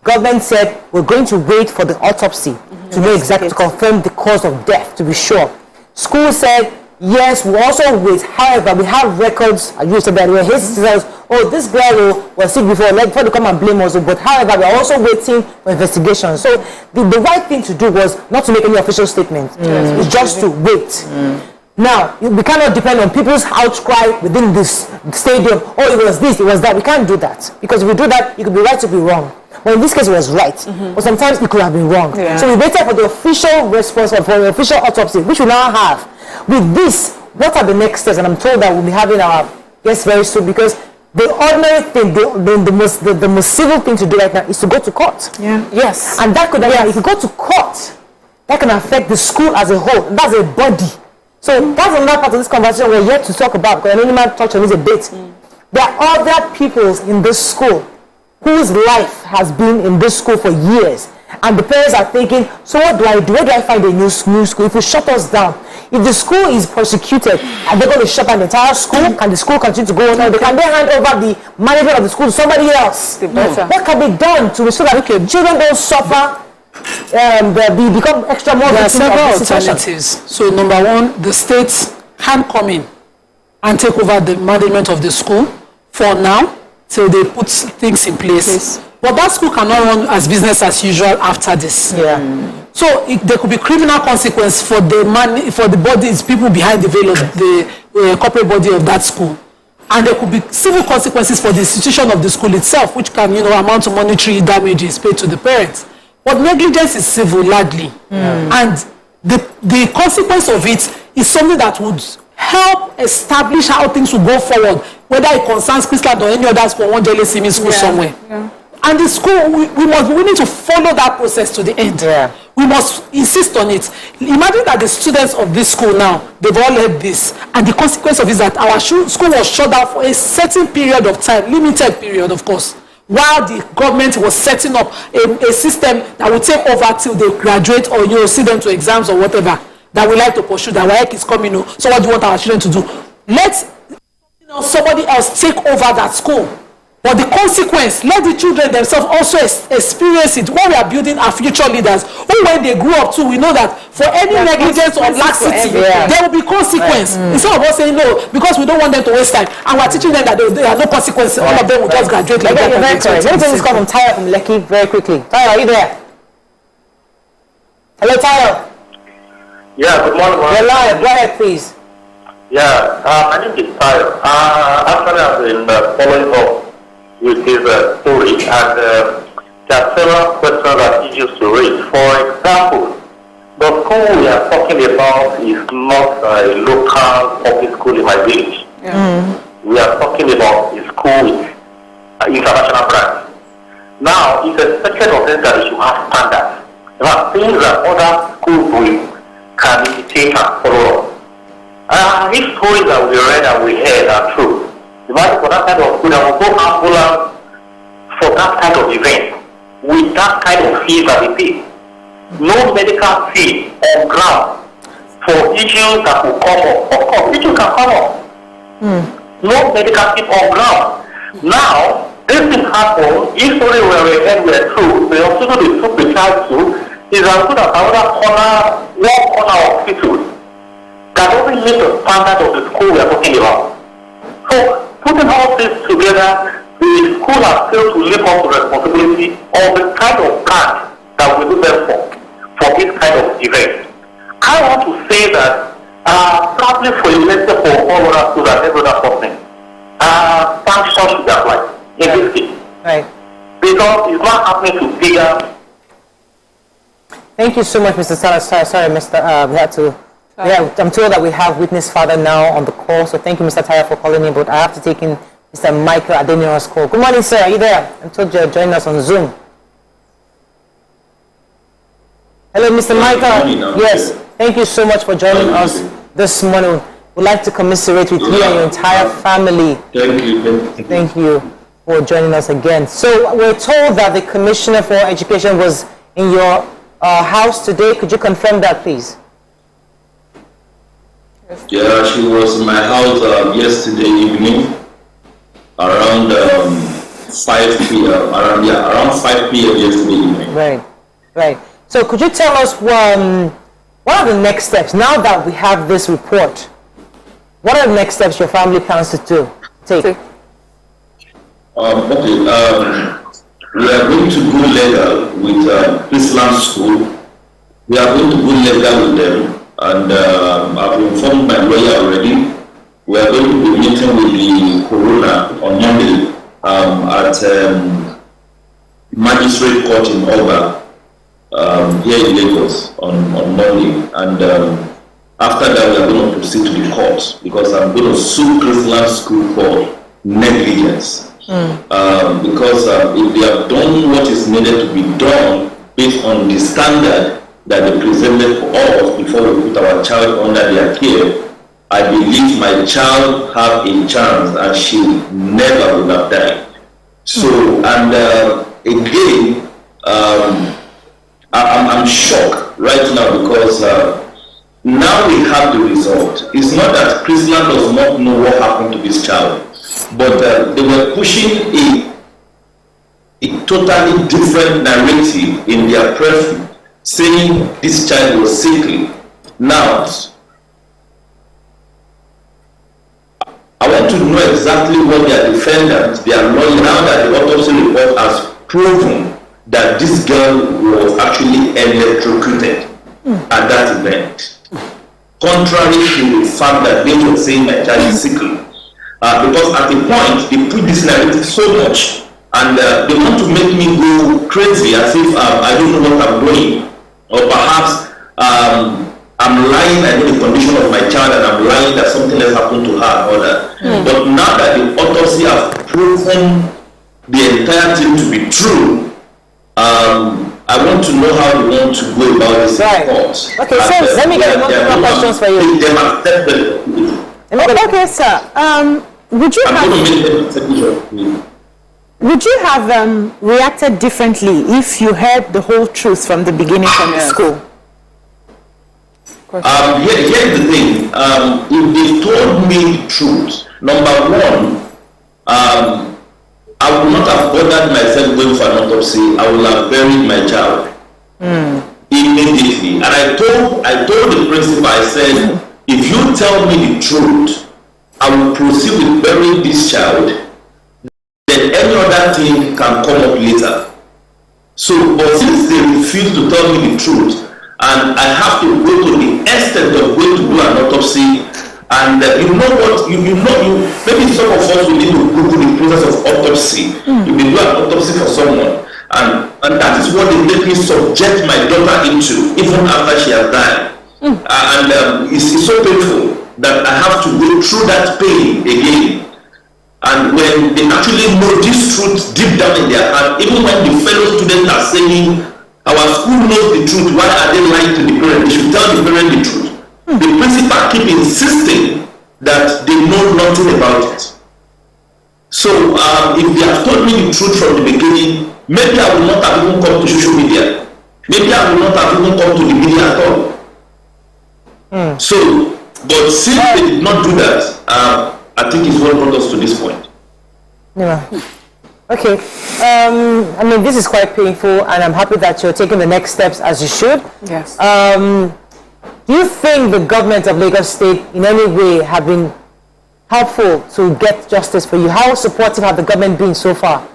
Government said we're going to wait for the autopsy to know exactly, to confirm the cause of death, to be sure. School said, yes, we also wait. However, we have records, as you said that we're here, this girl was sick before they come and blame us. But however, we're also waiting for investigation. So the right thing to do was not to make any official statement. It's just to wait. Now, we cannot depend on people's outcry within this stadium. Oh, it was this, it was that. We can't do that. Because if we do that, it could be right to be wrong. But in this case, it was right. But sometimes it could have been wrong. So we waited for the official response, for the official autopsy, which we now have. With this, what are the next steps? And I'm told that we'll be having our guests very soon, because the ordinary thing, the most civil thing to do right now is to go to court. Yes. And that could, if you go to court, that can affect the school as a whole. That's a body. So that's another part of this conversation we're yet to talk about, because I know you might touch on this a bit. There are other people in this school whose life has been in this school for years, and the parents are thinking, so what do I do? Where do I find a new school? If you shut us down, if the school is persecuted, are they going to shut down the entire school? Can the school continue to go on? Can they hand over the management of the school to somebody else? What can be done to ensure that children don't suffer? They become extra more. There are several alternatives. So number one, the states can come in and take over the management of the school for now till they put things in place. But that school cannot run as business as usual after this. So there could be criminal consequence for the bodies, people behind the veil of the corporate body of that school. And there could be civil consequences for the institution of the school itself, which can amount to monetary damages paid to the parents. But negligence is civil, largely. And the consequence of it is something that would help establish how things will go forward, whether it concerns Chrisland or any other school, one JLC school somewhere. And And the school, we must be willing to follow that process to the end. Yeah. We must insist on it. Imagine that the students of this school now, they've all heard this. And the consequence of it is that our school was shut down for a certain period of time, limited period, of course, while the government was setting up a system that will take over till they graduate or see them to exams or whatever that we like to pursue, that Wike is coming. So what do you want our children to do? Let somebody else take over that school. But the consequence, let the children themselves also experience it. What we are building are future leaders who, when they grow up too, we know that for any negligence or laxity, there will be consequence. Instead of us saying no, because we don't want them to waste time, and we are teaching them that there are no consequences, all of them will just graduate like that. Let me take this call from Tyler from Lekki very quickly. Tyler, are you there? Hello, Tyler. Yeah, good morning. You're live. Go ahead, please. Yeah, my name is Tyler. Actually, I've been following up with his story, and there are several questions that he used to raise. For example, the school we are talking about is not a local public school in my village. We are talking about a school with international brand. Now, it's expected of them that they should have standards. There are things that other schools can imitate and follow up. These stories that we read and we heard are true. Imagine for that kind of school, I will go ambulance for that kind of event with that kind of fees that they pay. No medical fee on ground for issues that will come up. Of course, issues can come up. No medical fee on ground. Now, this thing happened, if only we were true, the hospital they took the child to is as good as another one corner of hospitals that doesn't meet the standard of the school we are talking about. So, putting all this together, the school has failed to live up to responsibility of the kind of plan that we do them for this kind of event. I want to say that, probably for elected for all other schools and every other person, sanctions should apply in this case. Right. Because it's not happening to bigger. Thank you so much, Mr. Salas. Sorry, Mr. We had to. Yeah, I'm told that we have Whitney's father now on the call, so thank you, Mr. Tyler, for calling in, but I have to take in Mr. Michael Adeniran's call. Good morning, sir. Are you there? I'm told you're joining us on Zoom. Hello, Mr. Michael. Yes, thank you so much for joining us this morning. We'd like to commiserate with you and your entire family. Thank you. Thank you for joining us again. So we're told that the Commissioner for Education was in your house today. Could you confirm that, please? Yeah, she was in my house yesterday evening around 5 p.m. Around 5 p.m. yesterday evening. Right. So could you tell us what are the next steps now that we have this report? What are the next steps your family plans to take? Okay. We are going to go legal with Islam School. We are going to go legal with them. And I've informed my lawyer already. We are going to be meeting with the coroner on Monday at Magistrate Court in Oba here in Lagos on Monday. And after that, we are going to proceed to the court because I'm going to sue Christian School for negligence. Because if they have done what is needed to be done based on the standard that they presented for us before we put our child under their care, I believe my child have a chance and she never would have died. So, and again, I'm shocked right now because now we have the result. It's not that Christian does not know what happened to this child, but they were pushing a totally different narrative in their press, saying this child was sickly. Now, I want to know exactly what their defendants, their lawyer, now that the autopsy report has proven that this girl was actually electrocuted at that event. Contrary to the fact that they were saying my child is sickly. Because at the point, they put this narrative so much, and they want to make me go crazy as if I don't know what I'm doing. Or perhaps I'm lying, I know the condition of my child, and I'm lying that something else happened to her and all that. But now that the autopsy has proven the entire thing to be true, I want to know how you want to go about this in court. Okay, so let me get more questions for you. Okay, sir. Would you have reacted differently if you heard the whole truth from the beginning from the school? Here's the thing. If they told me the truth, number one, I would not have bothered myself going for an autopsy. I would have buried my child immediately. And I told the principal, I said, if you tell me the truth, I will proceed with burying this child. Then any other thing can come up later. So, but since they refuse to tell me the truth, and I have to go to the extent of going to do an autopsy, and you know what, maybe some of us will need to Google the process of autopsy. You will do an autopsy for someone, and that is what they make me subject my daughter into, even after she has died. And it's so painful that I have to go through that pain again. And when they actually know this truth deep down in their heart, even when the fellow students are saying, our school knows the truth, why are they lying to the parent? They should tell the parent the truth. The principal keep insisting that they know nothing about it. So if they have told me the truth from the beginning, maybe I will not have even come to social media. Maybe I will not have even come to the media at all. So, but since they did not do that, I think it's what brought us to this point. Yeah. Okay. I mean, this is quite painful, and I'm happy that you're taking the next steps as you should. Yes. Do you think the government of Lagos State in any way have been helpful to get justice for you? How supportive have the government been so far?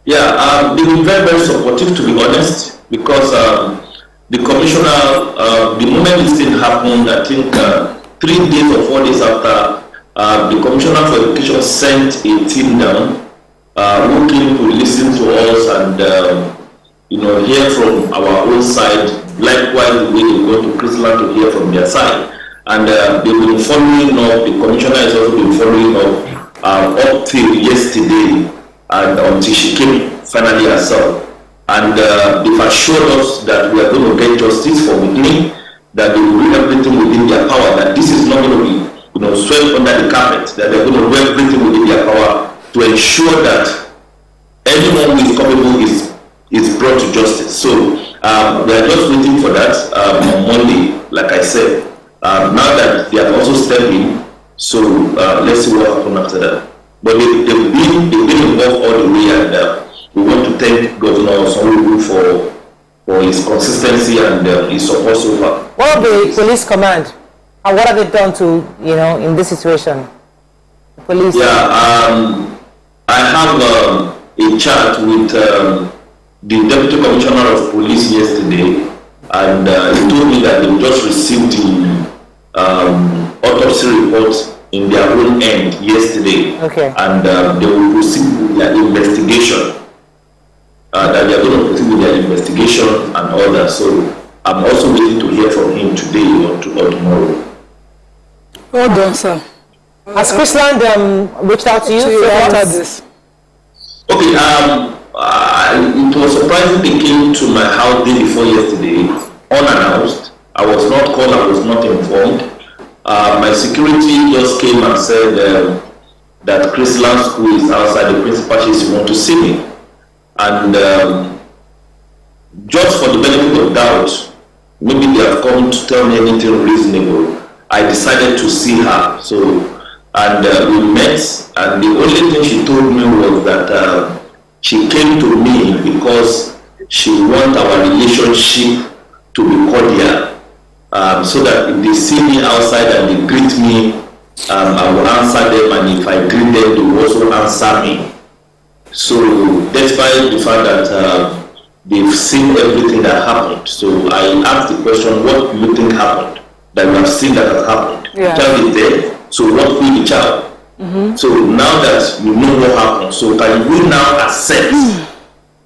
Yeah, they've been very, very supportive, to be honest, because the commissioner, the moment this thing happened, I think 3 days or 4 days after, the commissioner for education sent a team down who came to listen to us and hear from our own side. Likewise, we go to Chrisland to hear from their side, and they've been following up. The commissioner has also been following up till yesterday, and until she came finally herself. And they've assured us that we are going to get justice for Whitney, that they will do everything within their power, that this is not going to be swept under the carpet, that they're going to do everything within their power to ensure that anyone who is culpable is brought to justice. So we are just waiting for that on Monday, like I said. Now that they have also stepped in, so let's see what happens after that. But they've been involved all the way, and we want to thank Governor Sanwo-Olu for his consistency and his support so far. What of the police command? And what have they done to, in this situation? The police. Yeah, I have a chat with the Deputy Commissioner of Police yesterday, and he told me that they just received the autopsy report in their own end yesterday. Okay. And they will proceed with their investigation. That they are going to proceed with their investigation and all that. So I'm also waiting to hear from him today or tomorrow. Well done, sir. Has Chrisland reached out to you? After this. Okay, it was surprising they came to my house day before yesterday, unannounced. I was not called, I was not informed. My security just came and said that Chrisland School is outside. The principal says she wants to see me. And just for the benefit of doubt, maybe they have come to tell me anything reasonable. I decided to see her. So, and we met, and the only thing she told me was that she came to me because she wants our relationship to be cordial, so that if they see me outside and they greet me, I will answer them, and if I greet them, they will also answer me. So, despite the fact that they've seen everything that happened, so I asked the question, what do you think happened? That you have seen that has happened. Yeah. The child is dead, so what will the child? So now that you know what happened, so can you now accept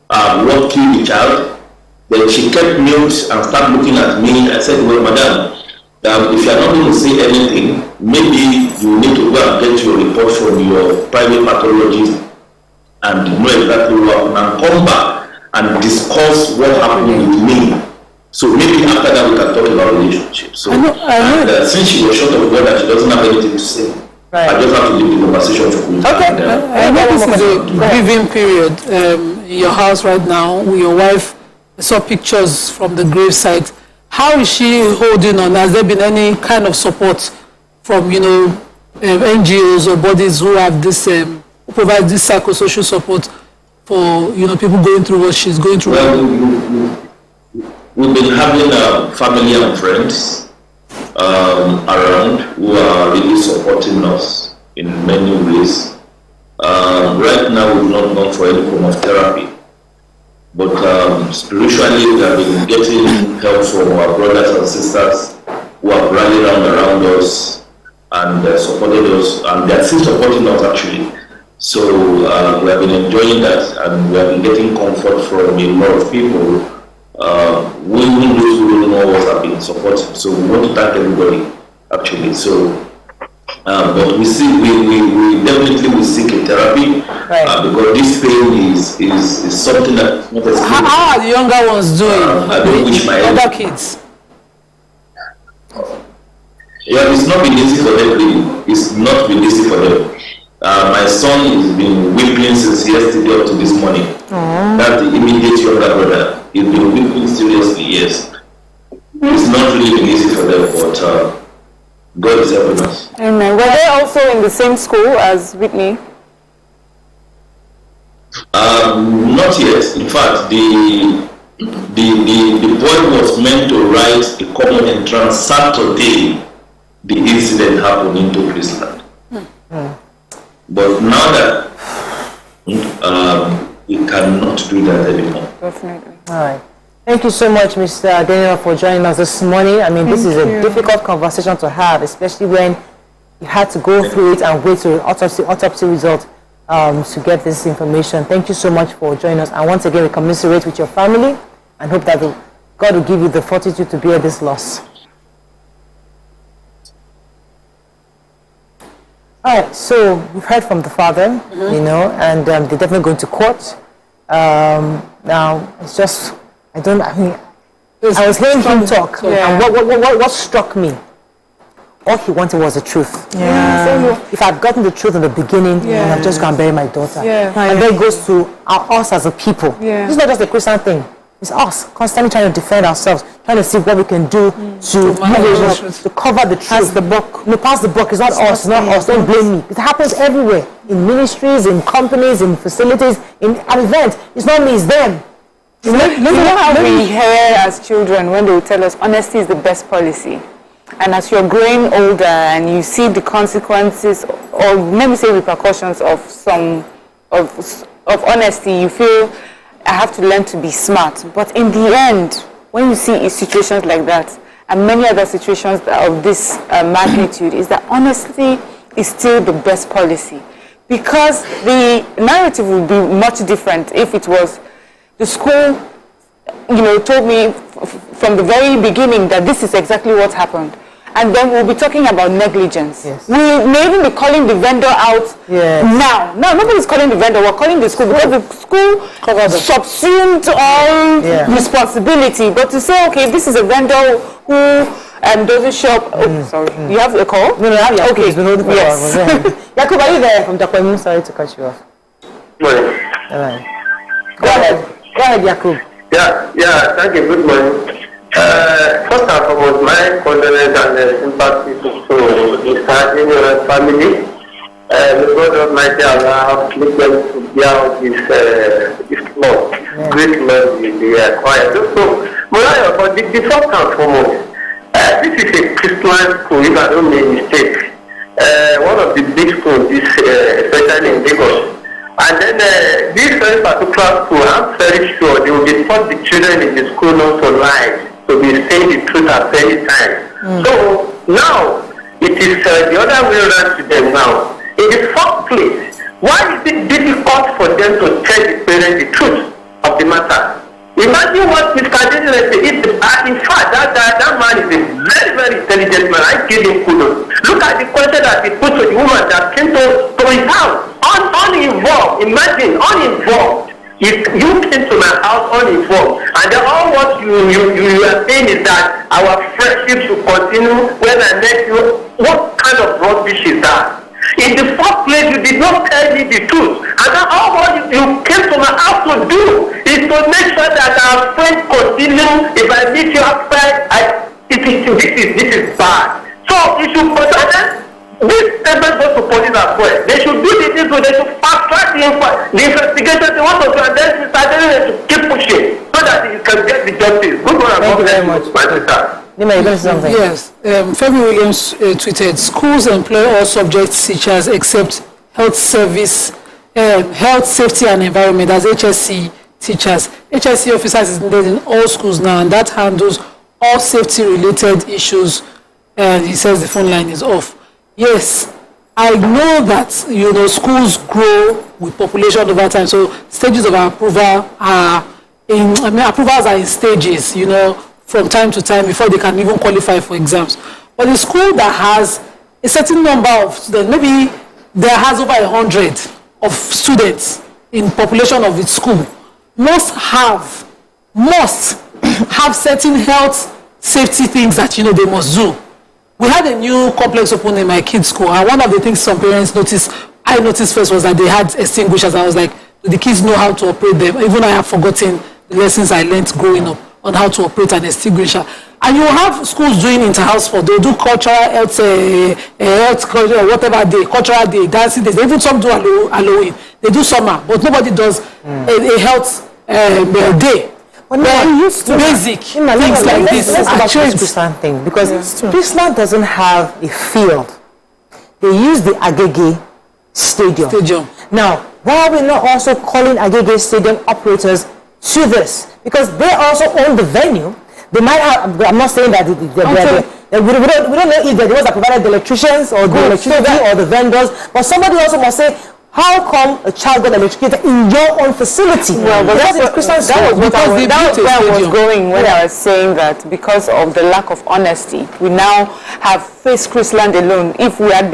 what killed the child? Then she kept mute and started looking at me. I said, well, madam, if you are not going to say anything, maybe you need to go and get your report from your private pathologist and know exactly what happened and come back and discuss what happened with me. So maybe after that we can talk about relationships. So since she was short of word and she doesn't have anything to say, I just have to leave the conversation to you. Okay. I know this is a grieving period in your house right now with your wife. I saw pictures from the gravesite. How is she holding on? Has there been any kind of support from, NGOs or bodies who have this, who provide this psychosocial support for, people going through what she's going through? Well, we've been having family and friends around who are really supporting us in many ways. Right now, we've not gone for any form of therapy. But spiritually, we have been getting help from our brothers and sisters who have rallied around us and supported us, and they are still supporting us actually. So we have been enjoying that, and we have been getting comfort from a lot of people. Even those who don't know us have been supporting. So we want to thank everybody actually. So, but we definitely will seek a therapy because this pain is something that not as how are the younger ones doing? I don't wish my other kids. Yeah, it's not been easy for them. It's not been easy for them. My son has been weeping since yesterday up to this morning. That's the immediate younger brother. He's been weeping seriously. Yes, it's not really been easy for them, but God is helping us. Amen. Were they also in the same school as Whitney? Not yet. In fact, the boy was meant to write a common entrance Saturday. The incident happened into Chrisland. But now that we cannot do that anymore. Definitely. All right. Thank you so much, Mr. Adeniran, for joining us this morning. I mean, this is a difficult conversation to have, especially when you had to go through it and wait to autopsy result to get this information. Thank you so much for joining us. And once again, we commiserate with your family and hope that God will give you the fortitude to bear this loss. All right, so we've heard from the father, and they're definitely going to court. Now, it's just, I was hearing him talk, and what struck me, all he wanted was the truth. If I'd gotten the truth in the beginning, I'd just go and bury my daughter. And then it goes to us as a people. It's not just a Christian thing. It's us constantly trying to defend ourselves, trying to see what we can do to cover the truth. Pass the buck. No, pass the buck. It's not us. Not us. Don't blame me. It happens everywhere. In ministries, in companies, in facilities, in an event. It's not me. It's them. You know how we hear as children when they will tell us honesty is the best policy. And as you're growing older and you see the consequences, or let me say repercussions of honesty, you feel I have to learn to be smart. But in the end, when you see situations like that, and many other situations of this magnitude, is that honesty is still the best policy. Because the narrative would be much different if it was the school, told me from the very beginning that this is exactly what happened. And then we'll be talking about negligence. We may even be calling the vendor out now. No, nobody's calling the vendor. We're calling the school because the school subsumed all responsibility. But to say, okay, this is a vendor who doesn't show up. Oh, sorry. You have a call? No, I have Yakub. Okay. Yes. Yakub, are you there from Takwemu? Sorry to cut you off. Morning. All right. Go ahead, Yakub. Yeah, thank you. Good morning. First and foremost, my condolence and sympathy to Mr. Adeniran's family. The God Almighty Allah make them to bear this loss, great loss they acquired. So, Morayo, but the first and foremost, this is a Christian school, if I don't make a mistake. One of the big schools, especially in Lagos. And then this very particular school, I'm very sure they will be taught the children in the school not to lie, to be saying the truth at any time. So now it is the other way around to them now. In the first place, why is it difficult for them to tell the parents the truth of the matter? Imagine what Ms. Adeniran said. In fact, that man is a very, very intelligent man. I give him kudos. Look at the question that he put to the woman that came to his house. Uninvolved. Imagine, uninvolved. If you came to my house uninvolved, and then all what you are saying is that our friendship should continue when I met you, what kind of rubbish is that? In the first place, you did not tell me the truth. And then all what you came to my house to do is to make sure that our friends continue. If I meet you outside, this is bad. So you should protect. This statement goes to police as well. They should do this, they should fast track the investigation. They want to do, and then to keep pushing so that it can get the justice. Good one. Thank you very much. Nima, you something? Yes. Femi Williams tweeted, schools employ all subject teachers except health service, health, safety and environment as HSC teachers. HSC officers is needed in all schools now, and that handles all safety related issues. And he says the phone line is off. Yes, I know that, schools grow with population over time, so stages of approval are approvals are in stages, from time to time before they can even qualify for exams. But the school that has a certain number of students, maybe there has over 100 of students in population of its school, must have certain health safety things that, they must do. We had a new complex open in my kids' school, and one of the things some parents I noticed first was that they had extinguishers. I was like, do the kids know how to operate them? Even I have forgotten the lessons I learned growing up on how to operate an extinguisher. And you have schools doing inter-house sport. They'll do cultural health, whatever day, cultural day, dancing days. Even some do Halloween. They do summer, but nobody does a health day. Well, used to basic things like this. Let's go back to this Chrisland thing, because Chrisland doesn't have a field. They use the Agege Stadium. Now, why are we not also calling Agege Stadium operators to this? Because they also own the venue. They might have, I'm not saying that we don't know if they're the ones that provided the electricians or the electricity or the vendors, but somebody also must say, how come a child got electrocuted in your own facility? Well, but that was where I was going when I was saying that because of the lack of honesty, we now have faced Chrisland alone. If they had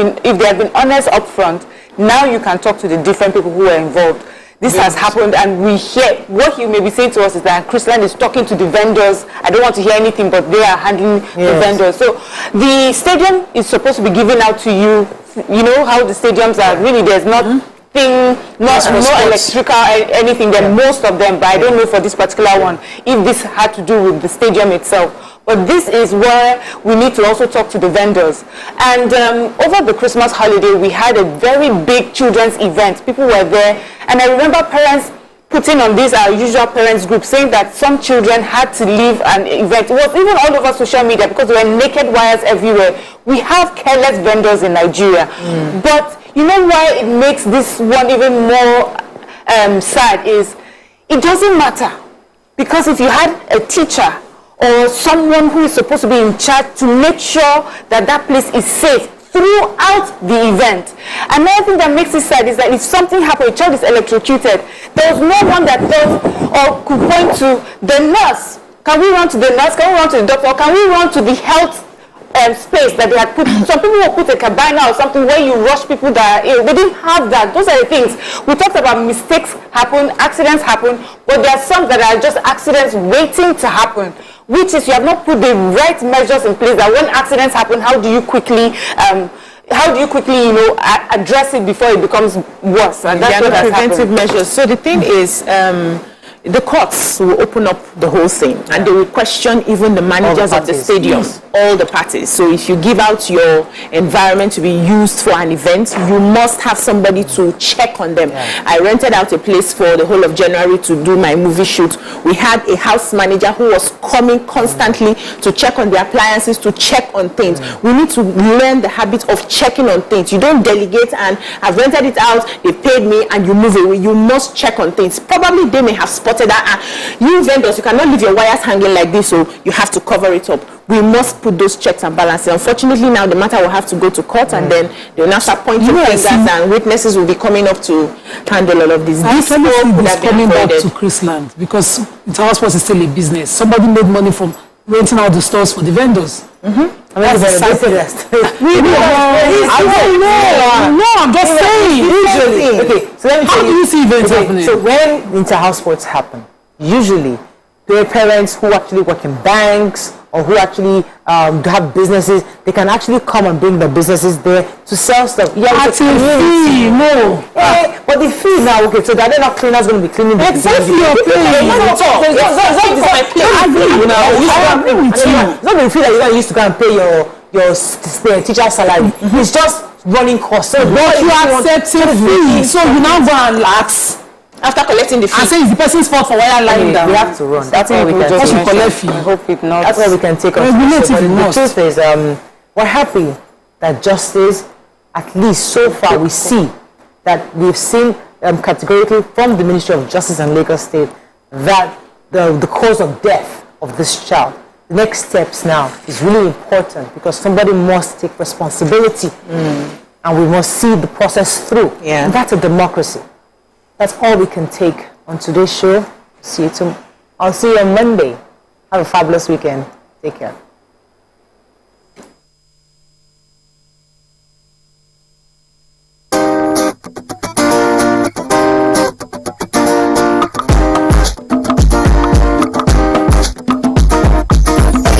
been honest up front, now you can talk to the different people who were involved. This has happened, and we hear what you may be saying to us is that Chrisland is talking to the vendors. I don't want to hear anything, but they are handling the vendors. So the stadium is supposed to be given out to you. You know how the stadiums are. Really, there's no electrical anything. There most of them, but I don't know for this particular one if this had to do with the stadium itself. But this is where we need to also talk to the vendors. And over the Christmas holiday, we had a very big children's event. People were there, and I remember parents putting on this our usual parents group saying that some children had to leave an event. It was even all over social media because there were naked wires everywhere. We have careless vendors in Nigeria. But you know why it makes this one even more sad is it doesn't matter. Because if you had a teacher or someone who is supposed to be in charge to make sure that that place is safe throughout the event. Another thing that makes it sad is that if something happened, a child is electrocuted, there was no one that thought or could point to the nurse. Can we run to the nurse? Can we run to the doctor? Or can we run to the health space that they had put? Some people will put a cabana or something where you rush people that are ill. They didn't have that. Those are the things. We talked about mistakes happen, accidents happen, but there are some that are just accidents waiting to happen, which is you have not put the right measures in place that when accidents happen, how do you quickly address it before it becomes worse? And that's what has preventive measures. So the thing is, the courts will open up the whole thing, and they will question even the managers of the stadium, all the parties. So if you give out your environment to be used for an event, you must have somebody to check on them. I rented out a place for the whole of January to do my movie shoot. We had a house manager who was coming constantly to check on the appliances, to check on things. We need to learn the habit of checking on things. You don't delegate and I've rented it out, they paid me, and you move away. You must check on things. Probably they may have spotted that you vendors, you cannot leave your wires hanging like this, so you have to cover it up. We must put those checks and balances. Unfortunately, now the matter will have to go to court, and then they will now start pointing fingers, and witnesses will be coming up to handle all of this. This is coming back to Chrisland because Interhouse is still a business. Somebody made money from renting out the stores for the vendors. I mean, that's I'm just saying. Usually, okay. So let me tell you. How do you see events happening? So when inter-house sports happen, usually there are parents who actually work in banks or who actually have businesses. They can actually come and bring their businesses there to sell stuff. Yeah, at a fee, no. Yeah, but the fee now, okay, so they're not cleaners going to be cleaning the exactly your place. I agree with you. It's not the fee that you're going to use to go and pay your teacher's salary. It's just running costs. So but you accept a fee, so you now go and lax. After collecting the fee. And say it's the person's fault for wire lying down. We have to run. That's all we can take. Collect fee. I hope it not. That's all we can take on. The truth is, we're happy that justice, at least so far, we see that we've seen categorically from the Ministry of Justice and Lagos State that the cause of death of this child, the next steps now is really important because somebody must take responsibility and we must see the process through. Yeah. And that's a democracy. That's all we can take on today's show. See you tomorrow. I'll see you on Monday. Have a fabulous weekend. Take care.